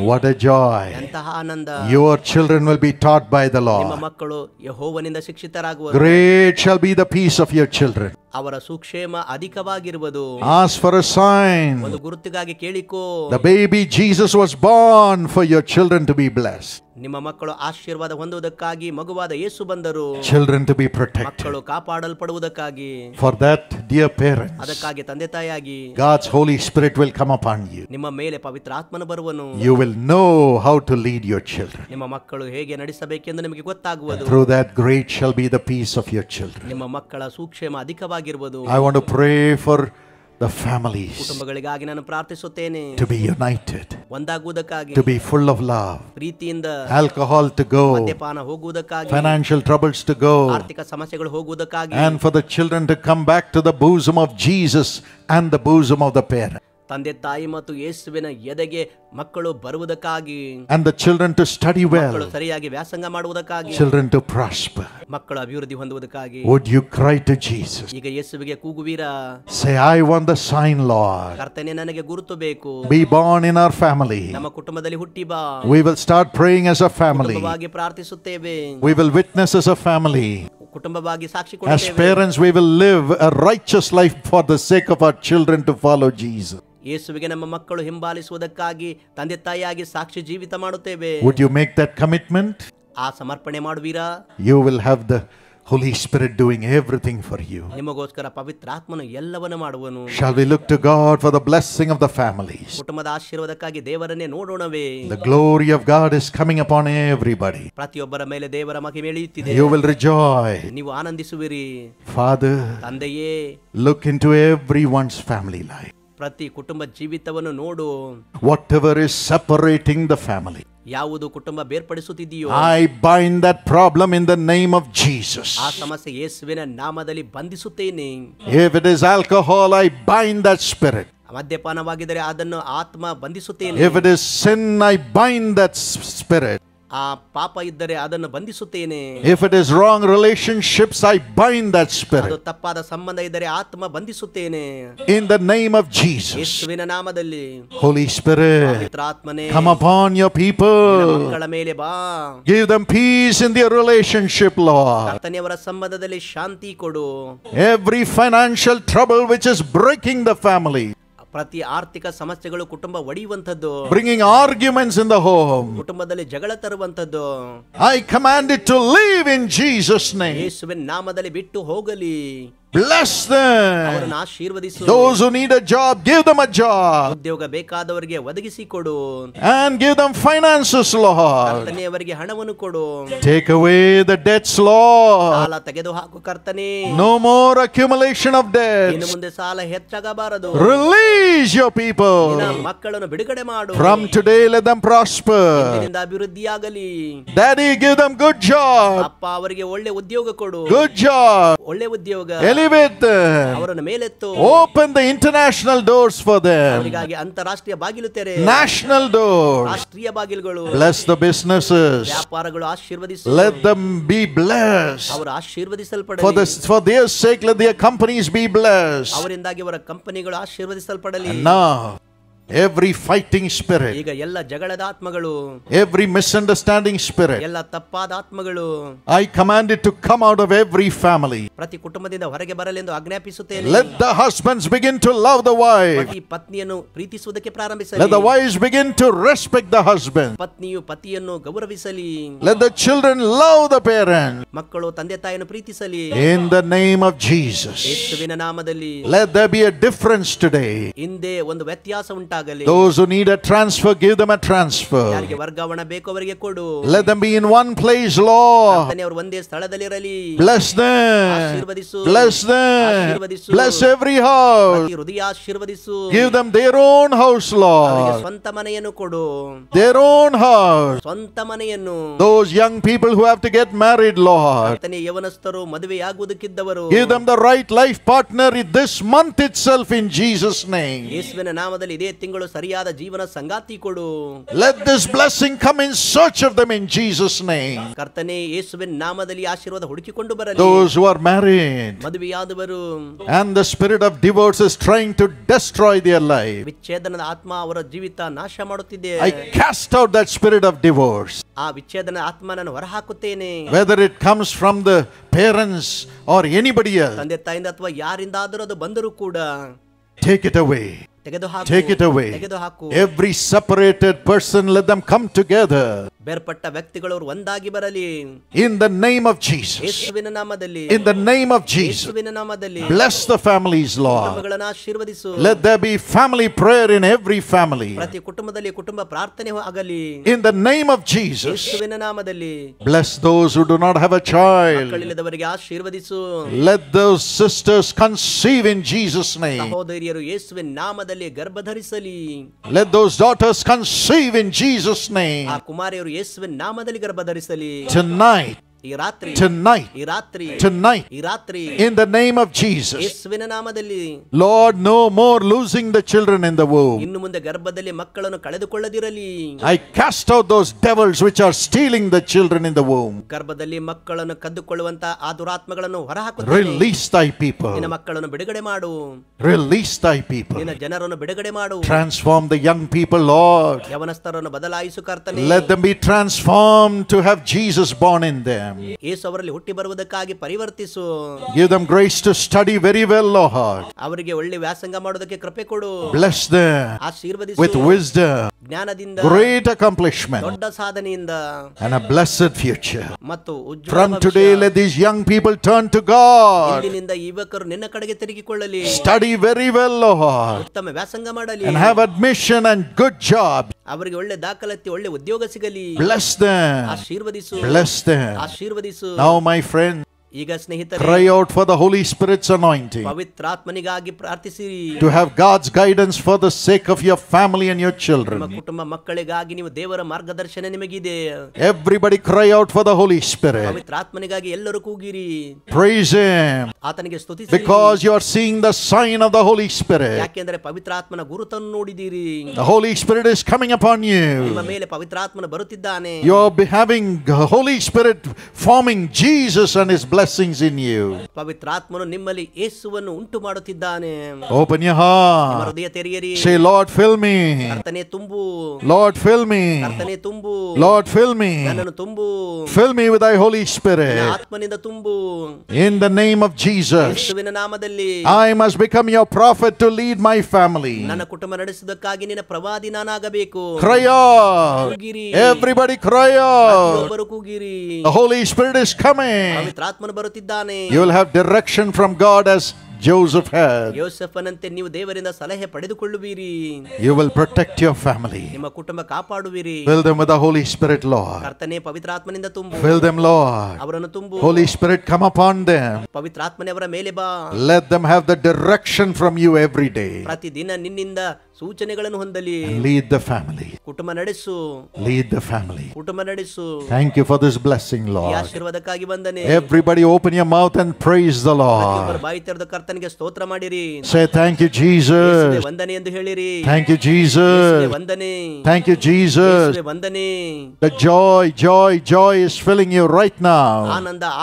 What a joy! ಎಂತಹ ಆನಂದ! Your children will be taught by the ನಿಮ್ಮ Lord. ಮಕ್ಕಳು ಯೆಹೋವನಿಂದ ಶಿಕ್ಷಿತರಾಗುವರು. Great shall be the peace of your children. ಅವರ ಸುಕ್ಷೇಮ ಅಧಿಕವಾಗಿರುವುದು. Ask for a sign. ಒಂದು ಗುರುತಿಗಾಗಿ ಕೇಳಿಕೋ. The baby Jesus was born for your children to be blessed. ನಿಮ್ಮ ಮಕ್ಕಳು ಆಶೀರ್ವಾದ ಹೊಂದುವುದಕ್ಕಾಗಿ ಮಗುವಾದ ಯೇಸು ಬಂದರು. Children to be protected. ಮಕ್ಕಳು ಕಾಪಾಡಲ್ಪಡುವುದಕ್ಕಾಗಿ. For that, dear parents, ಅದಕ್ಕಾಗಿ ತಂದೆ ತಾಯಿಯಾಗಿ God's Holy Spirit will come upon you. ನಿಮ್ಮ ಮೇಲೆ ಪವಿತ್ರಾತ್ಮನು ಬರುವನು. You will know how to lead your children. ನಿಮ್ಮ ಮಕ್ಕಳು ಹೇಗೆ ನಡೆಸಬೇಕೆಂದು ನಿಮಗೆ ಗೊತ್ತಾಗುವುದು. Through that, great shall be the peace of your children. ನಿಮ್ಮ ಮಕ್ಕಳ ಸುಕ್ಷೇಮ ಅಧಿಕವಾಗಿರುವುದು. I want to pray for the families ಕುಟುಂಬಗಳಿಗಾಗಿ ನಾನು ಪ್ರಾರ್ಥಿಸುತ್ತೇನೆ. to be united, ಒಂದಾಗುವುದಕ್ಕಾಗಿ, to be full of love, ಪ್ರೀತಿಯಿಂದ, alcohol to go, ಮದ್ಯಪಾನ ಹೋಗುವುದಕ್ಕಾಗಿ, financial troubles to go, ಆರ್ಥಿಕ ಸಮಸ್ಯೆಗಳು ಹೋಗುವುದಕ್ಕಾಗಿ, and for the children to come back to the bosom of Jesus and the bosom of the parent. ತಂದೆ ತಾಯಿ ಮತ್ತು ಯೇಸುವಿನ ಎದೆಗೆ ಮಕ್ಕಳು ಬರುವುದಕ್ಕಾಗಿ, And the children to study ಮಕ್ಕಳು well, ಸರಿಯಾಗಿ ವ್ಯಾಸಂಗ ಮಾಡುವುದಕ್ಕಾಗಿ, children to prosper. ಮಕ್ಕಳು ಅಭಿವೃದ್ಧಿ ಹೊಂದುವುದಕ್ಕಾಗಿ. Would you cry to Jesus? ಈಗ ಯೇಸುವಿಗೆ ಕೂಗುವೀರಾ? Say, I want the sign, Lord. ಕರ್ತನೇ, ನನಗೆ ಗುರುತು ಬೇಕು. Be born in our family. ನಮ್ಮ ಕುಟುಂಬದಲ್ಲಿ ಹುಟ್ಟಿ ಬಾ. We will start praying as a family. ಕುಟುಂಬವಾಗಿ ಪ್ರಾರ್ಥಿಸುತ್ತೇವೆ. We will witness as a family. ಕುಟುಂಬವಾಗಿ Sakshi As ಕೊಡುತ್ತೇವೆ. parents, we will live a righteous life for the sake of our children to follow Jesus. ಯೇಸುವಿಗೆ ನಮ್ಮ ಮಕ್ಕಳು ಹಿಂಬಾಲಿಸುವುದಕ್ಕಾಗಿ ತಂದೆ ತಾಯಿಯಾಗಿ ಸಾಕ್ಷಿ ಜೀವಿತ ಮಾಡುತ್ತೇವೆ. Would you make that commitment? ಆ ಸಮರ್ಪಣೆ ಮಾಡುವೀರಾ? You will have the Holy Spirit doing everything for you. ನಿಮಗೋಸ್ಕರ ಪವಿತ್ರಾತ್ಮನು ಎಲ್ಲವನ್ನು ಮಾಡುವನು. Shall we look to God for the blessing of the families? ಕುಟುಂಬದ ಆಶೀರ್ವಾದಕ್ಕಾಗಿ ದೇವರನ್ನೇ ನೋಡೋಣವೇ? The glory of God is coming upon everybody. ಪ್ರತಿಯೊಬ್ಬರ ಮೇಲೆ ದೇವರ ಮಹಿಮೆ ಇಳಿಯುತ್ತಿದೆ. You will rejoice. ನೀವು ಆನಂದಿಸುವಿರಿ. Father, ತಂದೆಯೇ, look into everyone's family life. ಪ್ರತಿ ಕುಟುಂಬ ಜೀವಿತವನ್ನು ನೋಡು. Whatever is separating the family, ಯಾವುದು ಕುಟುಂಬ ಬೇರ್ಪಡಿಸುತ್ತಿದೆಯೋ, I bind that problem in the name of Jesus. ಆ ಸಮಸ್ಯೆ ಯೇಸುವಿನ ನಾಮದಲ್ಲಿ ಬಂಧಿಸುತ್ತೇನೆ. If it is alcohol, I bind that spirit. ಮದ್ಯಪಾನವಾಗಿದ್ದರೆ ಅದನ್ನು ಆತ್ಮ ಬಂಧಿಸುತ್ತೇನೆ. If it is sin, I bind that spirit. ಆ ಪಾಪ ಇದ್ದರೆ ಅದನ್ನು ಬಂಧಿಸುತ್ತೇನೆ. If it is wrong relationships, I bind that ಅದು spirit. ತಪ್ಪಾದ ಸಂಬಂಧ ಇದ್ದರೆ ಆತ್ಮ ಬಂಧಿಸುತ್ತೇನೆ. In the name of Jesus. ಯೇಸುವಿನ ನಾಮದಲ್ಲಿ Holy Spirit, ಪವಿತ್ರಾತ್ಮನೇ, come upon your ನಿನ್ನ people. ಮಕ್ಕಳ ಮೇಲೆ ಬಾ. Give them peace in their relationship, Lord. ಕರ್ತನೆಯವರ ಸಂಬಂಧದಲ್ಲಿ ಶಾಂತಿ ಕೊಡು. Every financial trouble which is breaking the family, ಪ್ರತಿ ಆರ್ಥಿಕ ಸಮಸ್ಯೆಗಳು ಕುಟುಂಬ ಒಡೆಯುವಂತದ್ದು, bringing arguments in the home, ಕುಟುಂಬದಲ್ಲಿ ಜಗಳ ತರುವಂತದ್ದು, I command it to leave in Jesus' name. ಯೇಸುವಿನ ನಾಮದಲ್ಲಿ ಬಿಟ್ಟು ಹೋಗಲಿ. Bless them. ಅವರನ್ನು ಆಶೀರ್ವದಿಸು. Those who need a job, give them a job. ಉದ್ಯೋಗ ಬೇಕಾದವರಿಗೆ ಒದಗಿಸಿಕೊಡು. And give them finances, Lord. ಕರ್ತನೇ ಅವರಿಗೆ ಹಣವನ್ನು ಕೊಡು. Take away the debts, Lord. ಸಾಲ ತೆಗೆದು ಹಾಕು ಕರ್ತನೇ. No more accumulation of ಇನ್ನು debts. ಮುಂದೆ ಸಾಲ ಹೆಚ್ಚಾಗಬಾರದು. Release your people. ನಿನ್ನ ಮಕ್ಕಳನ್ನು ಬಿಡುಗಡೆ ಮಾಡು. From today, let them prosper. ಇಂದಿನಿಂದ ಅಭಿವೃದ್ಧಿಯಾಗಲಿ. Daddy, give them good job. ಅಪ್ಪ ಅವರಿಗೆ ಒಳ್ಳೆ ಉದ್ಯೋಗ ಕೊಡು. Good job. ಒಳ್ಳೆ ಉದ್ಯೋಗ. Elevate them. ಅವರನ್ನು ಮೇಲೆತ್ತು. Open the international doors for them. ಅವರಿಗಾಗಿ ಅಂತಾರಾಷ್ಟ್ರೀಯ ಬಾಗಿಲು ತೆರೆ. National doors. ರಾಷ್ಟ್ರೀಯ ಬಾಗಿಲುಗಳು. Bless the businesses. ವ್ಯಾಪಾರಗಳು ಆಶೀರ್ವದಿಸು. Let them be blessed. ಅವರು ಆಶೀರ್ವದಿಸಲ್ಪಡಲಿ. For their sake, let their companies be blessed. ಅವರಿಂದಾಗಿ ಅವರ ಕಂಪನಿಗಳು ಆಶೀರ್ವದಿಸಲ್ಪಡಲಿ. And now, every fighting spirit, ಈಗ ಎಲ್ಲ ಜಗಳದ ಆತ್ಮಗಳು, every misunderstanding spirit, ಎಲ್ಲ ತಪ್ಪಾದ ಆತ್ಮಗಳು, I command it to come out of every family. ಪ್ರತಿ ಕುಟುಂಬದಿಂದ ಹೊರಗೆ ಬರಲೆಂದು ಆಜ್ಞಾಪಿಸುತ್ತೇನೆ. Let the husbands begin to love the wife. ಪತಿ ಪತ್ನಿಯನ್ನು ಪ್ರೀತಿಸುವುದಕ್ಕೆ ಪ್ರಾರಂಭಿಸಲಿ. Let the wives begin to respect the husband. ಪತ್ನಿಯು ಪತಿಯನ್ನು ಗೌರವಿಸಲಿ. Let the children love the parents. ಮಕ್ಕಳು ತಂದೆ ತಾಯಿಯನ್ನು ಪ್ರೀತಿಸಲಿ. In the name of Jesus. ಯೇಸುವಿನ ನಾಮದಲ್ಲಿ Let there be a difference today. ಹಿಂದೆ ಒಂದು ವ್ಯತ್ಯಾಸ ಉಂಟಾಗಲಿ. Those who need a transfer, give them a transfer. ಯಾರಿಗೆ ವರ್ಗಾವಣೆ ಬೇಕು ಅವರಿಗೆ ಕೊಡು. Let them be in one place, Lord. ಕರ್ತನೇ ಅವರು ಒಂದೇ ಸ್ಥಳದಲ್ಲಿರಲಿ. Bless them. ಆಶೀರ್ವದಿಸು. Bless them. ಆಶೀರ್ವದಿಸು. Bless every house. ಪ್ರತಿ ಹೃದಯ ಆಶೀರ್ವದಿಸು. Give them their own house, ಅವರಿಗೆ Lord. ಸ್ವಂತ ಮನೆಯನ್ನು ಕೊಡು. Their own house. ಸ್ವಂತ ಮನೆಯನ್ನು. Those young people who have to get married, Lord. ಕರ್ತನೇ ಯವನಸ್ಥರು ಮದುವೆಯಾಗುವುದಕ್ಕಿದ್ದವರು. Give them the right life partner in this month itself in Jesus' name. ಯೇಸುವಿನ ನಾಮದಲ್ಲಿ ಇದೇ ತಿಂಗಳು ಸರಿಯಾದ ಜೀವನ ಸಂಗಾತಿ ಕೊಡು. Let this blessing come in search of them in Jesus' name. ಕರ್ತನೇ ಯೇಸುವಿನ ನಾಮದಲ್ಲಿ ಆಶೀರ್ವಾದ ಹುಡುಕಿಕೊಂಡು ಬರಲಿ. Those who are married ಮದುವೆಯಾದವರು and the spirit of divorce is trying to destroy their life, ವಿಚ್ಛೇದನದ ಆತ್ಮ ಅವರ ಜೀವಿತ ನಾಶ ಮಾಡುತ್ತಿದೆ. I cast out that spirit of divorce. ಆ ವಿಚ್ಛೇದನ ಆತ್ಮ ನಾನು ಹೊರಹಾಕುತ್ತೇನೆ. Whether it comes from the parents or anybody else, ತಂದೆ ತಾಯಿಂದ ಅಥವಾ ಯಾರಿಂದಾದರೂ ಅದು ಬಂದರೂ ಕೂಡ take it away. ತೆಗೆದುಹಾಕು. Take it away. ತೆಗೆದುಹಾಕು. Every separated person, let them come together. ಬೇರ್ಪಟ್ಟ ವ್ಯಕ್ತಿಗಳು ಅವರು ಒಂದಾಗಿ ಬರಲಿ. In the name of Jesus. ಯೇಸುವಿನ ನಾಮದಲ್ಲಿ. In the name of Jesus. ಯೇಸುವಿನ ನಾಮದಲ್ಲಿ. Bless the families, Lord. ಕುಟುಂಬಗಳನ್ನು ಆಶೀರ್ವದಿಸು. Let there be family prayer in every family. ಪ್ರತಿ ಕುಟುಂಬದಲ್ಲಿ ಕುಟುಂಬ ಪ್ರಾರ್ಥನೆ ಆಗಲಿ. In the name of Jesus. ಯೇಸುವಿನ ನಾಮದಲ್ಲಿ. Bless those who do not have a child. ಮಕ್ಕಳಿಲ್ಲದವರಿಗೆ ಆಶೀರ್ವದಿಸು. Let those sisters conceive in Jesus' name. ಸಹೋದರಿಯರು ಯೇಸುವಿನ ನಾಮದಲ್ಲಿ ಗರ್ಭಧರಿಸಲಿ. Let those daughters conceive in Jesus' name. ಆ ಕುಮಾರಿಯರು ಯೇಸುವಿನ ನಾಮದಲ್ಲಿ ಗರ್ಭಧರಿಸಲಿ. Tonight. ಈ ರಾತ್ರಿ. Tonight. ಈ ರಾತ್ರಿ. Tonight. ಈ ರಾತ್ರಿ. In the name of Jesus. ಯೇಸುವಿನ ನಾಮದಲ್ಲಿ. Lord, no more losing the children in the womb. ಇನ್ನು ಮುಂದೆ ಗರ್ಭದಲ್ಲಿ ಮಕ್ಕಳನ್ನು ಕಳೆದುಕೊಳ್ಳದಿರಲಿ. I cast out those devils which are stealing the children in the womb. ಗರ್ಭದಲ್ಲಿ ಮಕ್ಕಳನ್ನು ಕದ್ದುಕೊಳ್ಳುವಂತ ಆ ದುರಾತ್ಮಗಳನ್ನು ಹೊರಹಾಕುತ್ತೇನೆ. Release thy people. ನಿನ್ನ ಮಕ್ಕಳನ್ನು ಬಿಡುಗಡೆ ಮಾಡು. Release thy people. ನಿನ್ನ ಜನರನ್ನು ಬಿಡುಗಡೆ ಮಾಡು. Transform the young people, Lord. ಯವನಸ್ಥರನ್ನು ಬದಲಾಯಿಸು ಕರ್ತನೇ. Let them be transformed to have Jesus born in them. ಯೇಸು ಅವರಲ್ಲಿ ಹುಟ್ಟಿ ಬರುವುದಕ್ಕಾಗಿ ಪರಿವರ್ತಿಸು. Give them grace to study very well, Lord. ಅವರಿಗೆ ಒಳ್ಳೆ ವ್ಯಾಸಂಗ ಮಾಡೋದಕ್ಕೆ ಕೃಪೆ ಕೊಡು. Bless them ಆಶೀರ್ವದಿಸು. with wisdom, ಜ್ಞಾನದಿಂದ, great accomplishment, ದೊಡ್ಡ ಸಾಧನೆಯಿಂದ and a blessed future. ಮತ್ತು ಉಜ್ವಲ From ಭವಿಷ್ಯ. today, let these young people turn to God. ಇಂದಿನಿಂದ ಯುವಕರು ನಿನ್ನ ಕಡೆಗೆ ತಿರುಗಿಕೊಳ್ಳಲಿ. Study very well, Lord, ಉತ್ತಮ ವ್ಯಾಸಂಗ ಮಾಡಲಿ. and have admission and good job. ಅವರಿಗೆ ಒಳ್ಳೆ ದಾಖಲಾತಿ, ಒಳ್ಳೆ ಉದ್ಯೋಗ ಸಿಗಲಿ. Bless them. ಆಶೀರ್ವದಿಸು. Bless them. ಆಶೀರ್ವದಿಸು. Now, my friend, ಈಗ ಸ್ನೇಹಿತರೆ, cry out for the Holy Spirit's anointing, ಪವಿತ್ರಾತ್ಮನಿಗಾಗಿ ಪ್ರಾರ್ಥಿಸಿರಿ. to have God's guidance for the sake of your family and your ನಿಮ್ಮ children. ಕುಟುಂಬ ಮಕ್ಕಳಿಗಾಗಿ ನೀವು ದೇವರ ಮಾರ್ಗದರ್ಶನ ನಿಮಗಿದೆ. Everybody cry out for the Holy Spirit. ಪವಿತ್ರಾತ್ಮನಿಗಾಗಿ ಎಲ್ಲರೂ ಕೂಗಿರಿ. Praise Him, ಆತನಿಗೆ ಸ್ತುತಿಸಿರಿ. because you are seeing the sign of the Holy Spirit. ಯಾಕೆಂದರೆ ಪವಿತ್ರಾತ್ಮನ ಗುರುತನ್ನು ನೋಡಿದಿರಿ. The Holy Spirit is coming upon ನಿಮ್ಮ you. ಮೇಲೆ ಪವಿತ್ರಾತ್ಮನ ಬರುತ್ತಿದ್ದಾನೆ. You are having Holy Spirit forming Jesus and His blessings in you. ಪವಿತ್ರಾತ್ಮನು ನಿಮ್ಮಲ್ಲಿ ಯೇಸುವನ್ನು ಉಂಟು ಮಾಡುತ್ತಿದ್ದಾನೆ. Open your ನಿಮ್ಮ heart. ಹೃದಯ ತೆರೆಯಿರಿ. Say, Lord, fill me. ಕರ್ತನೇ ತುಂಬು. Lord, fill me. ಕರ್ತನೇ ತುಂಬು. Lord, fill me. ನನ್ನನ್ನು ತುಂಬು. Fill me with thy Holy ನಿನ್ನ Spirit. ಆತ್ಮನಿಂದ ತುಂಬು. In the name of Jesus. ಯೇಸುವಿನ ನಾಮದಲ್ಲಿ. I must become your prophet to lead my family. ನನ್ನ ಕುಟುಂಬ ನಡೆಸುವುದಕ್ಕಾಗಿ ನಿನ್ನ ಪ್ರವಾದಿ ನಾನಾಗಬೇಕು. Cry out. ಕೂಗಿರಿ. Everybody cry out. ಒಬ್ಬರು ಕೂಗಿರಿ. The Holy Spirit is coming. ಪವಿತ್ರಾತ್ಮ ಪವಿತ್ರಾತ್ಮನು ಬರುತ್ತಿದ್ದಾನೆ. You will have direction from God as Joseph had. ಯೋಸೇಫನಂತೆ ನೀವು ದೇವರಿಂದ ಸಲಹೆ ಪಡೆದುಕೊಳ್ಳುವಿರಿ. You will protect your family. ನಿಮ್ಮ ಕುಟುಂಬ ಕಾಪಾಡುವಿರಿ. Fill them with the Holy Spirit, Lord. ಕರ್ತನೇ ಪವಿತ್ರಾತ್ಮನಿಂದ ತುಂಬು. Fill them, Lord. ಅವರನ್ನು ತುಂಬು. Holy Spirit, come upon them. ಪವಿತ್ರಾತ್ಮನೇ ಅವರ ಮೇಲೆ ಬಾ. Let them have the direction from you every day. ಪ್ರತಿದಿನ ನಿನ್ನಿಂದ ಸೂಚನೆಗಳನ್ನು ಹೊಂದಲಿ. Lead the family. ಕುಟುಂಬ ನಡೆಸು. Lead the family. ಕುಟುಂಬ ನಡೆಸು. Thank you for this blessing, ಈ Lord. ಆಶೀರ್ವಾದಕ್ಕಾಗಿ ವಂದನೆ. Everybody open your mouth and praise the Lord. ಬಾಯಿ ತೆರೆದು ಕರ್ತನಿಗೆ ಸ್ತೋತ್ರ ಮಾಡಿರಿ. Say thank you, Jesus. ವಂದನೆ ಎಂದು ಹೇಳಿರಿ. Thank you, Jesus. ವಂದನೆ. Thank you, Jesus. ವಂದನೆ. The joy is filling you right now.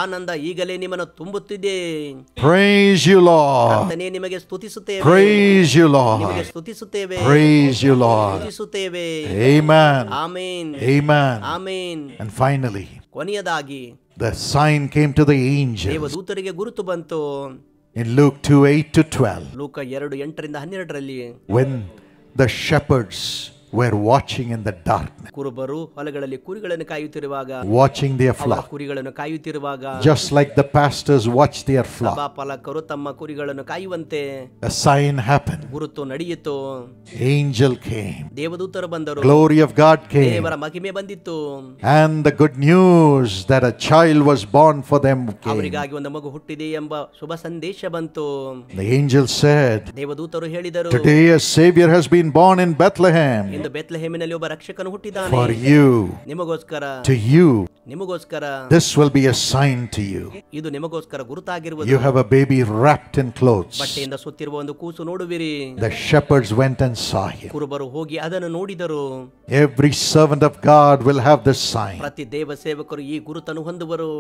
ಆನಂದ ಈಗಲೇ ನಿಮ್ಮನ್ನು ತುಂಬುತ್ತಿದೆ. Praise you, Lord. ಕರ್ತನೇ ನಿಮಗೆ ಸ್ತುತಿಸುತ್ತೇವೆ. Praise you, Lord. ನಿಮಗೆ ಸ್ತುತಿಸುತ್ತೇವೆ. Praise you, Lord. ಸ್ತುತಿಸುತ್ತೇವೆ. Amen. Amen. Amen. Amen. And finally, ಕೊನೆಯದಾಗಿ the sign came to the angel ದೇವದೂತರಿಗೆ ಗುರುತು ಬಂತು. in Luke 2:8-12. ಲೂಕ 2:8-12ರಲ್ಲಿ When the shepherds were watching in the darkness, ಕುರುಬರು ಹೊಲಗಳಲ್ಲಿ ಕುರಿಗಳನ್ನು ಕಾಯುತ್ತಿರುವಾಗ, watching their flock, ಕುರಿಗಳನ್ನು ಕಾಯುತ್ತಿರುವಾಗ, just like the pastors watch their flock, ಸಭಾಪಾಲಕರು ತಮ್ಮ ಕುರಿಗಳನ್ನು ಕಾಯುವಂತೆ a sign happened. ಗುರುತು ನಡೆಯಿತು. Angel came, ದೇವದೂತರು ಬಂದರು. glory of God came, ದೇವರ ಮಹಿಮೆ ಬಂದಿತ್ತು. and the good news that a child was born for them came. ಅವರಿಗಾಗಿ ಒಂದು ಮಗು ಹುಟ್ಟಿದೆ ಎಂಬ ಶುಭ ಸಂದೇಶ ಬಂತು. The angel said, ದೇವದೂತರು ಹೇಳಿದರು, today a savior has been born in Bethlehem. ಇಂದು ಬೆತ್ಲೆಹೇಮಿನಲ್ಲಿ ಒಬ್ಬ ರಕ್ಷಕನು ಹುಟ್ಟಿದ್ದಾನೆ. For you, ನಿಮಗೋಸ್ಕರ, to you, ನಿಮಗೋಸ್ಕರ, this will be a sign to you. ಇದು ನಿಮಗೋಸ್ಕರ ಗುರುತಾಗಿರುವುದು. You have a baby wrapped in clothes. ಬಟ್ಟೆಯಿಂದ ಸುತ್ತಿರುವ ಒಂದು ಕೂಸು ನೋಡುವಿರಿ. The shepherds went and saw him. ಕುರುಬರು ಹೋಗಿ ಅದನ್ನು ನೋಡಿದರು. Every servant of God will have this sign. ಪ್ರತಿ ದೇವ ಸೇವಕರು ಈ ಗುರುತನ್ನು ಹೊಂದುವರು.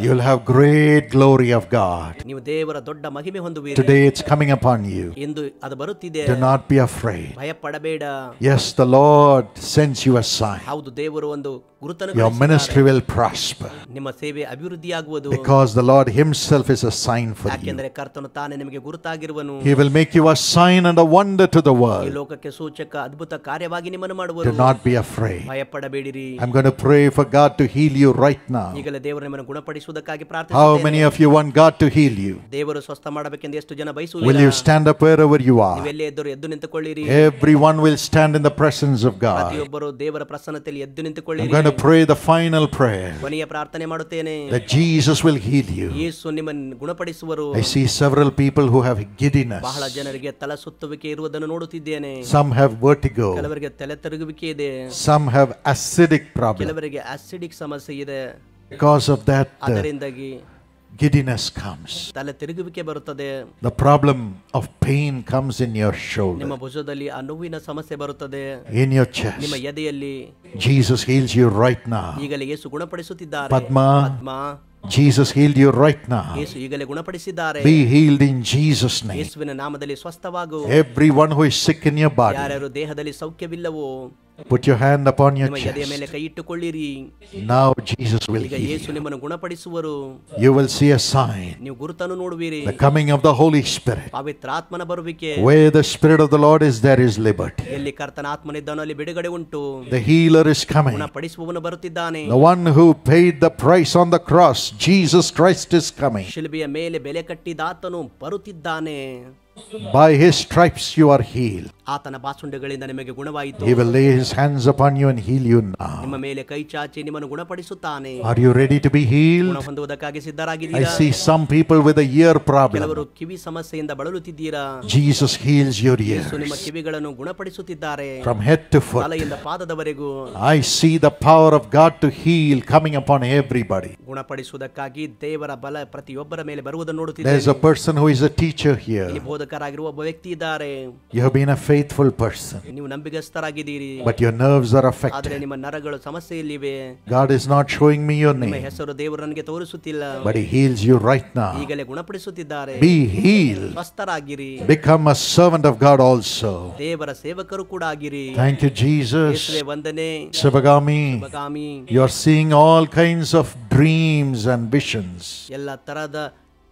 You will have great glory of God. ನೀವು ದೇವರ ದೊಡ್ಡ ಮಹಿಮೆ ಹೊಂದುವಿರಿ. Today it's coming upon you. ಎಂದು ಅದು ಬರುತ್ತಿದೆ. Do not be afraid. ಭಯಪಡಬೇಡ. Yes, the Lord sends you a sign. ಹೌದು, ದೇವರು ಒಂದು ಗುರುತನ್ನು Your ministry will prosper ನಿಮ್ಮ ಸೇವೆ ಅಭಿವೃದ್ಧಿಯಾಗುವುದು. because the Lord himself is a sign for you. ಯಾಕೆಂದರೆ ಕರ್ತನು ತಾನೇ ನಿಮಗೆ ಗುರುತಾಗಿರುವನು. He will make you a sign and a wonder to the ಈ world. ಲೋಕಕ್ಕೆ ಸೂಚಕ ಅದ್ಭುತ ಕಾರ್ಯವಾಗಿ ನಿಮ್ಮನ್ನು ಮಾಡುವರು. Do not be afraid. ಭಯಪಡಬೇಡಿರಿ. I'm going to pray for God to heal you right now. ಈಗಲೇ ದೇವರು ನಿಮ್ಮನ್ನು ಗುಣಪಡಿಸುವುದಕ್ಕಾಗಿ How ಪ್ರಾರ್ಥಿಸುತ್ತೇನೆ. many of you want God to heal you? ದೇವರು ಸ್ವಸ್ಥ ಮಾಡಬೇಕೆಂದು ಎಷ್ಟು ಜನ Will ಬಯಸುವುದಿಲ್ಲ? you stand up wherever you are? ನೀವೆಲ್ಲೇ ಎದ್ದು ಎದ್ದು ನಿಂತುಕೊಳ್ಳಿರಿ. Everyone will stand in the presence of God. ಪ್ರತಿಯೊಬ್ಬರು ದೇವರ ಪ್ರಸನ್ನತೆಯಲ್ಲಿ ಎದ್ದು I'm ನಿಂತುಕೊಳ್ಳಿರಿ. going to pray the final prayer ಕೊನೆಯ ಪ್ರಾರ್ಥನೆ ಮಾಡುತ್ತೇನೆ. that Jesus will heal you. ಯೇಸು ನಿಮ್ಮನ್ನು ಗುಣಪಡಿಸುವರು. I see several people who have giddiness. ಬಹಳ ಜನರಿಗೆ ತಲೆ ಸುತ್ತುವಿಕೆ ಇರುವುದನ್ನು ನೋಡುತ್ತಿದ್ದೇನೆ. Some have vertigo. ಕೆಲವರಿಗೆ ತಲೆ ತಿರುಗುವಿಕೆ ಇದೆ. Some have acidic problem. ಕೆಲವರಿಗೆ ಆಸಿಡಿಕ್ ಸಮಸ್ಯೆ ಇದೆ. Because of that, ಅದರಿಂದಾಗಿ giddiness comes. ತಲೆ ತಿರುಗುವಿಕೆ ಬರುತ್ತದೆ. The problem of pain comes in your shoulder, ನಿಮ್ಮ ಭುಜದಲ್ಲಿ ಆ ನೋವಿನ ಸಮಸ್ಯೆ ಬರುತ್ತದೆ. in your ನಿಮ್ಮ chest. ಎದೆಯಲ್ಲಿ. Jesus heals you right now. ಈಗಲೇ ಯೇಸು ಗುಣಪಡಿಸುತ್ತಿದ್ದಾರೆ. Padma, Padma, Jesus healed you right now. ಯೇಸು ಈಗಲೇ ಗುಣಪಡಿಸಿದ್ದಾರೆ. Be healed in Jesus' name. ಯೇಸುವಿನ ನಾಮದಲ್ಲಿ ಸ್ವಸ್ಥವಾಗು. Everyone who is sick in your body, ಯಾರ್ಯಾರು ದೇಹದಲ್ಲಿ ಸೌಖ್ಯವಿಲ್ಲವೋ put your hand upon your ನಿಮ್ಮ ಎದೆಯ ಮೇಲೆ chest. ಕೈ ಇಟ್ಟುಕೊಳ್ಳಿರಿ. Now Jesus will ಈಗ heal ಯೇಸು you. ನಿಮ್ಮನ್ನು ಗುಣಪಡಿಸುವರು. You will see a sign, ನೀವು ಗುರುತನ್ನು ನೋಡುವಿರಿ. the coming of the Holy Spirit. ಪವಿತ್ರಾತ್ಮನ ಬರುವಿಕೆ. Where the Spirit of the Lord is, there is liberty. ಎಲ್ಲಿ ಕರ್ತನ ಆತ್ಮನಿದ್ದಾನೋ ಅಲ್ಲಿ ಬಿಡುಗಡೆ ಉಂಟು. The healer is coming. ಗುಣಪಡಿಸುವವನು ಬರುತ್ತಿದ್ದಾನೆ. The one who paid the price on the cross, Jesus Christ, is coming. ಶಿಲುಬೆಯ ಮೇಲೆ ಬೆಲೆ ಕಟ್ಟಿದಾತನು ಬರುತ್ತಿದ್ದಾನೆ. By his stripes you are healed. ಆತನ ಬಾಸುಂಡೆಗಳಿಂದ ನಿಮಗೆ ಗುಣವಾಯಿತು. He will lay his hands upon you and heal you now. ನಿಮ್ಮ ಮೇಲೆ ಕೈ ಚಾಚಿ ನಿಮ್ಮನ್ನು ಗುಣಪಡಿಸುತ್ತಾನೆ. Are you ready to be ಗುಣ healed? ಹೊಂದುವುದಕ್ಕಾಗಿ I ಸಿದ್ಧರಾಗಿದ್ದೀರಾ? see some people with a ear problem. ಕೆಲವರು ಕಿವಿ ಸಮಸ್ಯೆಯಿಂದ ಬಳಲುತ್ತಿದ್ದೀರಾ? Jesus heals your ಯೇಸು ನಿಮ್ಮ ears ಕಿವಿಗಳನ್ನು ಗುಣಪಡಿಸುತ್ತಿದ್ದಾರೆ. from head to foot. ತಲೆಯಿಂದ ಪಾದದವರೆಗೂ. I see the power of God to heal coming upon everybody. ಗುಣಪಡಿಸುವುದಕ್ಕಾಗಿ ದೇವರ ಬಲ ಪ್ರತಿಯೊಬ್ಬರ ಮೇಲೆ ಬರುವುದನ್ನು There's ನೋಡುತ್ತಿದ್ದೇನೆ. a person who is a teacher here. ಇಲ್ಲಿ ಬೋಧಕರಾಗಿರುವ ಒಬ್ಬ ವ್ಯಕ್ತಿ ಇದ್ದಾರೆ. You have been a faithful person, ನೀವು ನಂಬಿಗಸ್ತರಾಗಿದ್ದೀರಿ. but your nerves are ಆದರೆ affected. ನಿಮ್ಮ ನರಗಳು ಸಮಸ್ಯೆಯಲ್ಲಿವೆ. God is not showing me your ನಿಮ್ಮ name, ಹೆಸರು ದೇವರು ನನಗೆ ತೋರಿಸುತ್ತಿಲ್ಲ. but he heals you right now. ಈಗಲೇ ಗುಣಪಡಿಸುತ್ತಿದ್ದಾರೆ. Be healed. ಸ್ವಸ್ಥರಾಗಿರಿ. Become a servant of God also. ದೇವರ ಸೇವಕರು ಕೂಡ ಆಗಿರಿ. Thank you, Jesus. ಯೇಸುವೇ ವಂದನೆ. Shivagami, Shivagami. you are seeing all kinds of dreams and visions. ಎಲ್ಲ ತರಹದ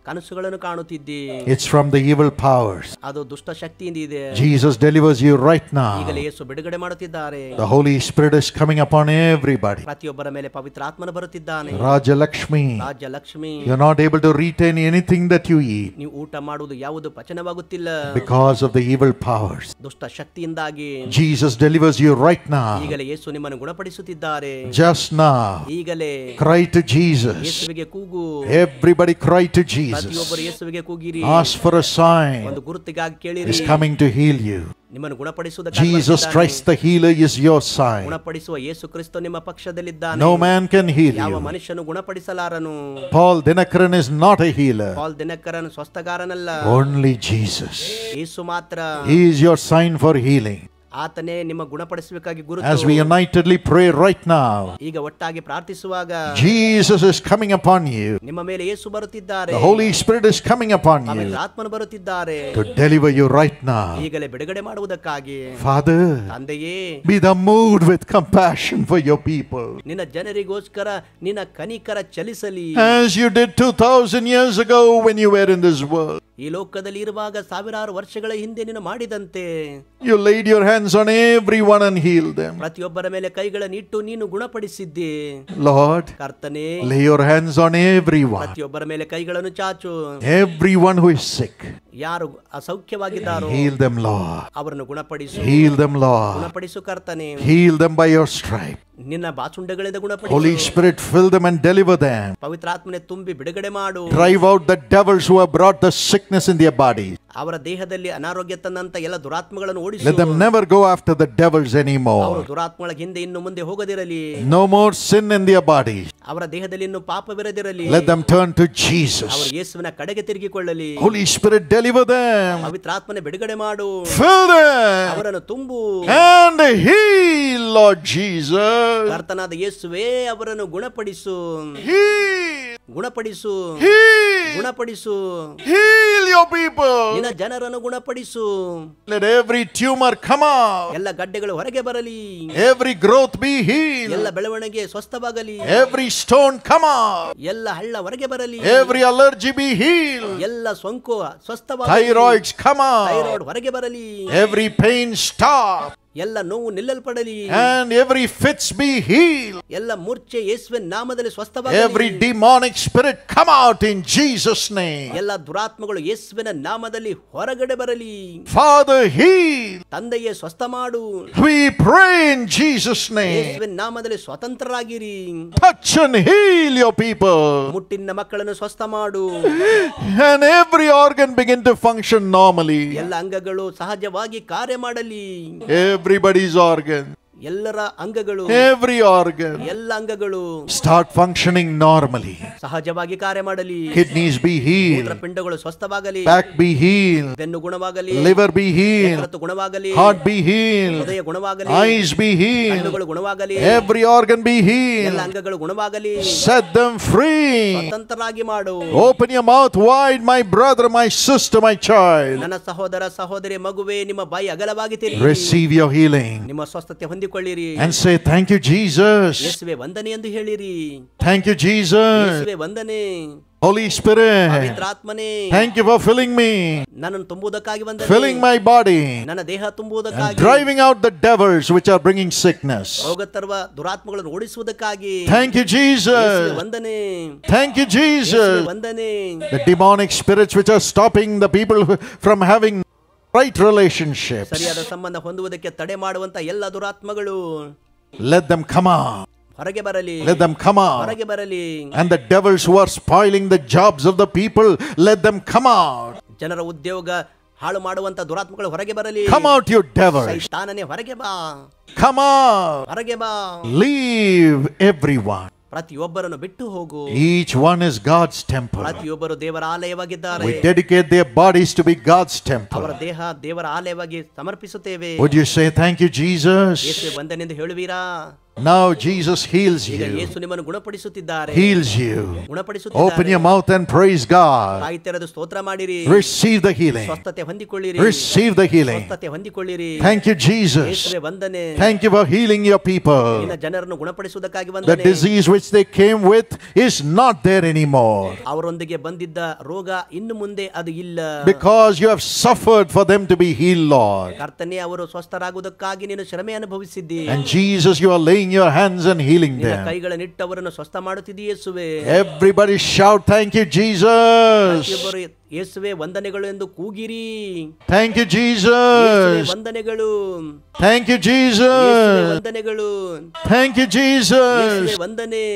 ಕನಸುಗಳನ್ನು ಕಾಣುತ್ತಿದ್ದಿ. It's from the evil powers. ಅದು ದುಷ್ಟ ಶಕ್ತಿಯಿಂದ ಇದೆ. Jesus delivers you right now. ಈಗಲೇ ಯೇಸು ಬಿಡುಗಡೆ ಮಾಡುತ್ತಿದ್ದಾರೆ. The Holy Spirit is coming upon everybody. ಪ್ರತಿಯೊಬ್ಬರ ಮೇಲೆ ಪವಿತ್ರ ಆತ್ಮನು ಬರುತ್ತಿದ್ದಾನೆ. Raja Lakshmi. Raja Lakshmi. You're not able to retain anything that you eat. ನೀವು ಊಟ ಮಾಡುವುದು ಯಾವುದು ಪಚನವಾಗುತ್ತಿಲ್ಲ. Because of the evil powers. ದುಷ್ಟ ಶಕ್ತಿಯಿಂದಾಗಿ. Jesus delivers you right now. ಈಗಲೇ ಯೇಸು ನಿಮ್ಮನ್ನು ಗುಣಪಡಿಸುತ್ತಿದ್ದಾರೆ. Just now. ಈಗಲೇ. Cry to Jesus. ಯೇಸುವಿಗೆ ಕೂಗು. Everybody cry to Jesus. ಪ್ರತಿಯೊಬ್ಬರು ಯೇಸುವಿಗೆ ಕೂಗಿರಿ. Ask for a sign. ಒಂದು ಗುರುತಿಗಾಗಿ ಕೇಳಿರಿ. He's coming to heal you. ನಿಮ್ಮನ್ನು ಗುಣಪಡಿಸುವುದಕ್ಕೆ Jesus Christ the healer is your sign. ಗುಣಪಡಿಸುವ ಯೇಸು ಕ್ರಿಸ್ತ ನಿಮ್ಮ ಪಕ್ಷದಲ್ಲಿದ್ದಾನೆ. No man can heal ಯಾವ you. ಮನುಷ್ಯನು ಗುಣಪಡಿಸಲಾರನು. Paul Dinakaran is not a healer. Pal Dinakaran ಸ್ವಸ್ಥಗಾರನಲ್ಲ. Only Jesus. ಯೇಸು ಮಾತ್ರ. He is your sign for healing. ಆತನೇ ನಿಮ್ಮ ಗುಣಪಡಿಸಬೇಕಾಗಿ ಗುರುತು. As we unitedly pray right now, ಈಗ ಒಟ್ಟಾಗಿ ಪ್ರಾರ್ಥಿಸುವಾಗ Jesus is coming upon you. ನಿಮ್ಮ ಮೇಲೆ ಯೇಸು ಬರುತ್ತಿದ್ದಾರೆ. The Holy Spirit is coming upon you ಪವಿತ್ರ ಆತ್ಮನು ಬರುತ್ತಿದ್ದಾರೆ. to deliver you right now. ಈಗಲೇ ಬಿಡುಗಡೆ ಮಾಡುವುದಕ್ಕಾಗಿ. Father, ತಂದೆಯೇ, be thou moved with compassion for your people. ನಿನ್ನ ಜನರಿಗೋಸ್ಕರ ನಿನ್ನ ಕನಿಕರ ಚಲಿಸಲಿ. As you did 2000 years ago when you were in this world. ಈ ಲೋಕದಲ್ಲಿ ಇರುವಾಗ ಸಾವಿರಾರು ವರ್ಷಗಳ ಹಿಂದೆ ನೀನು ಮಾಡಿದಂತೆ. You laid your hands on everyone and healed them. ಪ್ರತಿಯೊಬ್ಬರ ಮೇಲೆ ಕೈಗಳನ್ನು ಇಟ್ಟು ನೀನು ಗುಣಪಡಿಸಿದ್ದಿ. Lord, ಕರ್ತನೇ, lay your hands on everyone. ಪ್ರತಿಯೊಬ್ಬರ ಮೇಲೆ ಕೈಗಳನ್ನು ಚಾಚು. Everyone who is sick. ಯಾರು ಅಸೌಖ್ಯವಾಗಿದ್ದಾರೋ heal them, Lord. ಅವರನ್ನು ಗುಣಪಡಿಸು. Heal them, Lord. ಗುಣಪಡಿಸು ಕರ್ತನೇ. Heal them by your stripe. ನಿನ್ನ ಬಾಚುಂಡಗಳಿಂದ ಗುಣಪಡಿಸು. Holy Spirit, fill them and deliver them. ಪವಿತ್ರಾತ್ಮನೆ ತುಂಬಿ ಬಿಡುಗಡೆ ಮಾಡು. Drive out the devils who have brought the sickness in their bodies. ಅವರ ದೇಹದಲ್ಲಿ ಅನಾರೋಗ್ಯ ತಂದಂತ ಎಲ್ಲ ದುರಾತ್ಮಗಳನ್ನು ಓಡಿಸು. Let them never go after the devils ಅವರು anymore. ದುರಾತ್ಮಗಳ ಹಿಂದೆ ಇನ್ನು ಮುಂದೆ ಹೋಗದಿರಲಿ. No more sin in their bodies. ಅವರ ದೇಹದಲ್ಲಿ ಇನ್ನು ಪಾಪವಿರದಿರಲಿ. Let them turn to ಅವರು Jesus. ಯೇಸುವಿನ ಕಡೆಗೆ ತಿರುಗಿಕೊಳ್ಳಲಿ. Holy Spirit, deliver them. ಪವಿತ್ರಾತ್ಮನೆ ಬಿಡುಗಡೆ ಮಾಡು. Fill them ಅವರನ್ನು ತುಂಬು. and heal, Lord Jesus. ಕರ್ತನಾದ ಯೇಸುವೇ ಅವರನ್ನು ಗುಣಪಡಿಸು. Heal, ಗುಣಪಡಿಸು. heal, ಗುಣಪಡಿಸು. heal your people. ನಿನ್ನ ಜನರನ್ನು ಗುಣಪಡಿಸು. Let every tumor come out. ಎಲ್ಲ ಗಡ್ಡೆಗಳು ಹೊರಗೆ ಬರಲಿ. Every growth be healed. ಎಲ್ಲ ಬೆಳವಣಿಗೆ ಸ್ವಸ್ಥವಾಗಲಿ. Every stone come out. ಎಲ್ಲ ಹಳ್ಳ ಹೊರಗೆ ಬರಲಿ. Every allergy be healed. ಎಲ್ಲ ಸೋಂಕು ಸ್ವಸ್ಥವಾಗಲಿ. Thyroids come out. ಥೈರಾಯ್ಡ್ ಹೊರಗೆ ಬರಲಿ. Every pain stop. ಎಲ್ಲ ನೋವು ನಿಲ್ಲಲ್ಪಡಲಿ. And every fits be healed. ಎಲ್ಲ ಮೂರ್ಛೆ ಯೇಸುವಿನ ನಾಮದಲ್ಲಿ ಸ್ವಸ್ಥವಾಗಲಿ. Every demonic spirit come out in Jesus' name. ಎಲ್ಲ ದುರಾತ್ಮಗಳು ಯೇಸುವಿನ ನಾಮದಲ್ಲಿ ಹೊರಗಡೆ ಬರಲಿ. Father, heal. ತಂದೆಯೇ ಸ್ವಸ್ಥ ಮಾಡು. We pray in Jesus' name. ಯೇಸುವಿನ ನಾಮದಲ್ಲಿ ಸ್ವತಂತ್ರರಾಗಿರಿ. Touch and heal your people. ಮುಟ್ಟಿನ ಮಕ್ಕಳನ್ನು ಸ್ವಸ್ಥ ಮಾಡು. And every organ begin to function normally. ಎಲ್ಲ ಅಂಗಗಳು ಸಹಜವಾಗಿ ಕಾರ್ಯ ಮಾಡಲಿ. Everybody's organ. ಎಲ್ಲರ ಅಂಗಗಳು. Every organ. ಎಲ್ಲ ಅಂಗಗಳು Start functioning normally. ಸಹಜವಾಗಿ ಕಾರ್ಯ ಮಾಡಲಿ. Kidneys be healed. ಮೂತ್ರಪಿಂಡಗಳು ಸ್ವಸ್ಥವಾಗಲಿ. Back be healed. ಬೆನ್ನು ಗುಣವಾಗಲಿ. Liver be healed. ಯಕೃತ್ತು ಗುಣವಾಗಲಿ. Heart be healed. ಹೃದಯ ಗುಣವಾಗಲಿ. Eyes be healed. ಕಣ್ಣುಗಳು ಗುಣವಾಗಲಿ. Every organ be ಎಲ್ಲ healed. ಅಂಗಗಳು ಗುಣವಾಗಲಿ. Set them free. ಸ್ವತಂತ್ರರಾಗಿ ಮಾಡು. Open your mouth wide, my brother, my sister, my child. ನನ್ನ ಸಹೋದರ ಸಹೋದರಿ ಮಗುವೆ, ನಿಮ್ಮ ಬಾಯಿ ಅಗಲವಾಗಿ ತೆರೆಯಿರಿ. Receive your healing. ನಿಮ್ಮ ಸ್ವಸ್ಥತೆ ಹೊಂದಿಕೊಳ್ಳಿರಿ. And say, thank you, Jesus. ಯೇಸುವೆ ವಂದನೆ ಎಂದು ಹೇಳಿರಿ. Thank you, Jesus. ಯೇಸುವೆ ವಂದನೆ. Holy Spirit, ಪವಿತ್ರಾತ್ಮನೇ, thank you for filling me, ನನ್ನನ್ನು ತುಂಬುವುದಕ್ಕಾಗಿ ವಂದನೆ. filling my body, ನನ್ನ ದೇಹ and ತುಂಬುವುದಕ್ಕಾಗಿ, driving out the devils which are bringing sickness. ರೋಗ ತರುವ ದುರಾತ್ಮಗಳನ್ನು ಓಡಿಸುವುದಕ್ಕಾಗಿ. Thank you, ಯೇಸುವೆ Jesus. ವಂದನೆ. Thank you, ಯೇಸುವೆ Jesus. ವಂದನೆ. The demonic spirits which are stopping the people from having right relationships, ಸರಿಯಾದ ಸಂಬಂಧ ಹೊಂದುವುದಕ್ಕೆ ತಡೆ ಮಾಡುವಂತ ಎಲ್ಲ ದುರಾತ್ಮಗಳು let them come out. ಹೊರಗೆ ಬರಲಿ. Let them come out. ಹೊರಗೆ ಬರಲಿ. And the devils who are spoiling the jobs of the people, let them come out. ಜನರ ಉದ್ಯೋಗ ಹಾಳು ಮಾಡುವಂತ ದುರಾತ್ಮಗಳು ಹೊರಗೆ ಬರಲಿ. Come out, you devils. ಸೈತಾನನೇ ಹೊರಗೆ ಬಾ. Come out. ಹೊರಗೆ ಬಾ. Leave everyone. ಪ್ರತಿಯೊಬ್ಬರನ್ನು ಬಿಟ್ಟು ಹೋಗು. Each one is God's temple. ಪ್ರತಿಯೊಬ್ಬರು ದೇವರ ಆಲಯವಾಗಿದ್ದಾರೆ. We dedicate their bodies to be God's ಅವರ temple. ದೇಹ ದೇವರ ಆಲಯವಾಗಿ ಸಮರ್ಪಿಸುತ್ತೇವೆ. Would you say thank you, Jesus? ಯೇಸುವೆ ವಂದನೆಂದು ಹೇಳುವೀರಾ? Now Jesus heals ಈಗ you. ಯೇಸು ನಿಮ್ಮನ್ನು ಗುಣಪಡಿಸುತ್ತಿದ್ದಾರೆ, Heals you. Open ಗುಣಪಡಿಸುತ್ತಿದ್ದಾರೆ. your mouth and praise God. ಬಾಯಿ ತೆರೆದು ಸ್ತೋತ್ರ ಮಾಡಿರಿ. Receive the healing. ಸ್ವಸ್ಥತೆ ಹೊಂದಿಕೊಳ್ಳಿರಿ. Receive the healing. ಸ್ವಸ್ಥತೆ ಹೊಂದಿಕೊಳ್ಳಿರಿ. Thank you, Jesus. ಯೇಸುವೇ ವಂದನೆ. Thank you for healing your people. ನಿನ್ನ ಜನರನ್ನು ಗುಣಪಡಿಸುವುದಕ್ಕಾಗಿ The ವಂದನೆ. disease which they came with is not there anymore. ಅವರೊಂದಿಗೆ ಬಂದಿದ್ದ ರೋಗ ಇನ್ನು ಮುಂದೆ ಅದು ಇಲ್ಲ. Because you have suffered for them to be healed, Lord. ಕರ್ತನೇ, ಅವರು ಸ್ವಸ್ಥರಾಗುವುದಕ್ಕಾಗಿ ನೀನು ಶ್ರಮೆ ಅನುಭವಿಸಿದ್ದಿ. And Jesus, you are laying your hands and healing ನಿನ್ನ them. ಕೈಗಳನ್ನಿಟ್ಟು ಅವರನ್ನು ಸ್ವಸ್ಥ ಮಾಡುತ್ತಿದ್ದೀ ಯೇಸುವೇ. Everybody shout, thank you, Jesus. ಪ್ರತಿಯೊಬ್ಬರು ಯೇಸುವೇ ವಂದನೆಗಳು ಎಂದು ಕೂಗಿರಿ. Thank you, ಯೇಸುವೇ Jesus. ವಂದನೆಗಳು. Thank you, ಯೇಸುವೇ Jesus. ವಂದನೆಗಳು. Thank you, ಯೇಸುವೇ Jesus. ವಂದನೆ.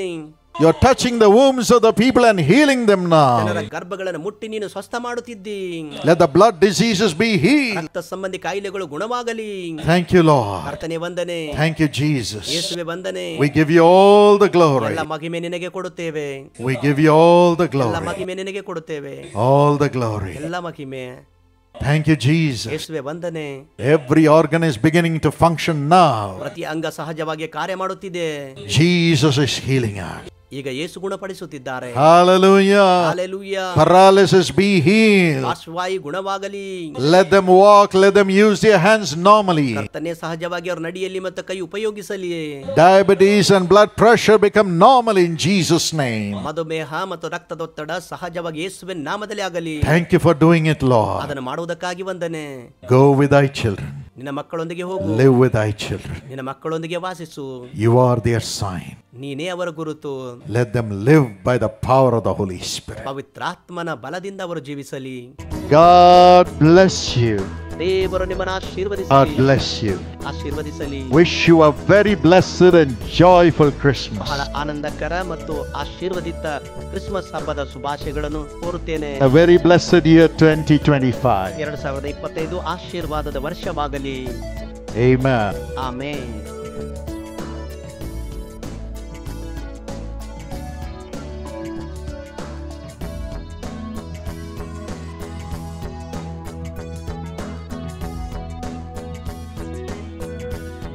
You're touching the wombs of the people and healing them ಜನರ now. ಗರ್ಭಗಳನ್ನು ಮುಟ್ಟಿ ನೀನು ಸ್ವಸ್ಥ ಮಾಡುತ್ತಿದ್ದಿ. Let the blood diseases be healed. ರಕ್ತ ಸಂಬಂಧಿ ಕಾಯಿಲೆಗಳು ಗುಣವಾಗಲಿ. Thank you, Lord. ಕರ್ತನೇ ವಂದನೆ. Thank you, Jesus. ಯೇಸುವೇ ವಂದನೆ. We give you all the glory. ಎಲ್ಲ ಮಹಿಮೆ ನಿನಗೆ ಕೊಡುತ್ತೇವೆ. We give you all the ಎಲ್ಲ glory. ಮಹಿಮೆ ನಿನಗೆ ಕೊಡುತ್ತೇವೆ. All the glory. ಎಲ್ಲ ಮಹಿಮೆ. Thank you, Jesus. ಯೇಸುವೇ ವಂದನೆ. Every organ is beginning to function now. ಪ್ರತಿ ಅಂಗ ಸಹಜವಾಗಿ ಕಾರ್ಯ ಮಾಡುತ್ತಿದೆ. Jesus is healing us. ಈಗ ಯೇಸು ಗುಣಪಡಿಸುತ್ತಿದ್ದಾರೆ. Hallelujah. Hallelujah. Paralysis be healed. ಪಾರ್ಶ್ವವಾಯು ಗುಣವಾಗಲಿ. Let them walk. Let them use their hands normally. ಕರ್ತನೇ, ಸಹಜವಾಗಿ ಅವರು ನಡಿಯಲ್ಲಿ ಮತ್ತು ಕೈ ಉಪಯೋಗಿಸಲಿ. Diabetes and blood pressure become normal in Jesus' name. ಮಧುಮೇಹ ಮತ್ತು ರಕ್ತದೊತ್ತಡ ಸಹಜವಾಗಿ ಯೇಸುವಿನ ನಾಮದಲ್ಲಿ ಆಗಲಿ. Thank you for doing it, Lord. ಅದನ್ನು ಮಾಡುವುದಕ್ಕಾಗಿ ವಂದನೆ. Go with thy children. ನಿನ್ನ ಮಕ್ಕಳೊಂದಿಗೆ ಹೋಗು. Live with thy children. ನಿನ್ನ ಮಕ್ಕಳೊಂದಿಗೆ ವಾಸಿಸು. You are their sign. ನೀನೇ ಅವರ ಗುರುತು. Let them live by the power of the Holy Spirit. ಪವಿತ್ರಾತ್ಮನ ಬಲದಿಂದ ಅವರು ಜೀವಿಸಲಿ. God bless you. ದೇವರು ನಿಮ್ಮನ್ನು God ಆಶೀರ್ವದಿಸಲಿ. bless you. ಆಶೀರ್ವದಿಸಲಿ. Wish you a very blessed and joyful Christmas. ಬಹಳ ಆನಂದಕರ ಮತ್ತು ಆಶೀರ್ವದಿತ ಕ್ರಿಸ್ಮಸ್ ಹಬ್ಬದ ಶುಭಾಶಯಗಳನ್ನು ಕೋರುತ್ತೇನೆ. A very blessed year 2025. 2025 ಆಶೀರ್ವಾದದ ವರ್ಷವಾಗಲಿ. Amen. ಆಮೆನ್.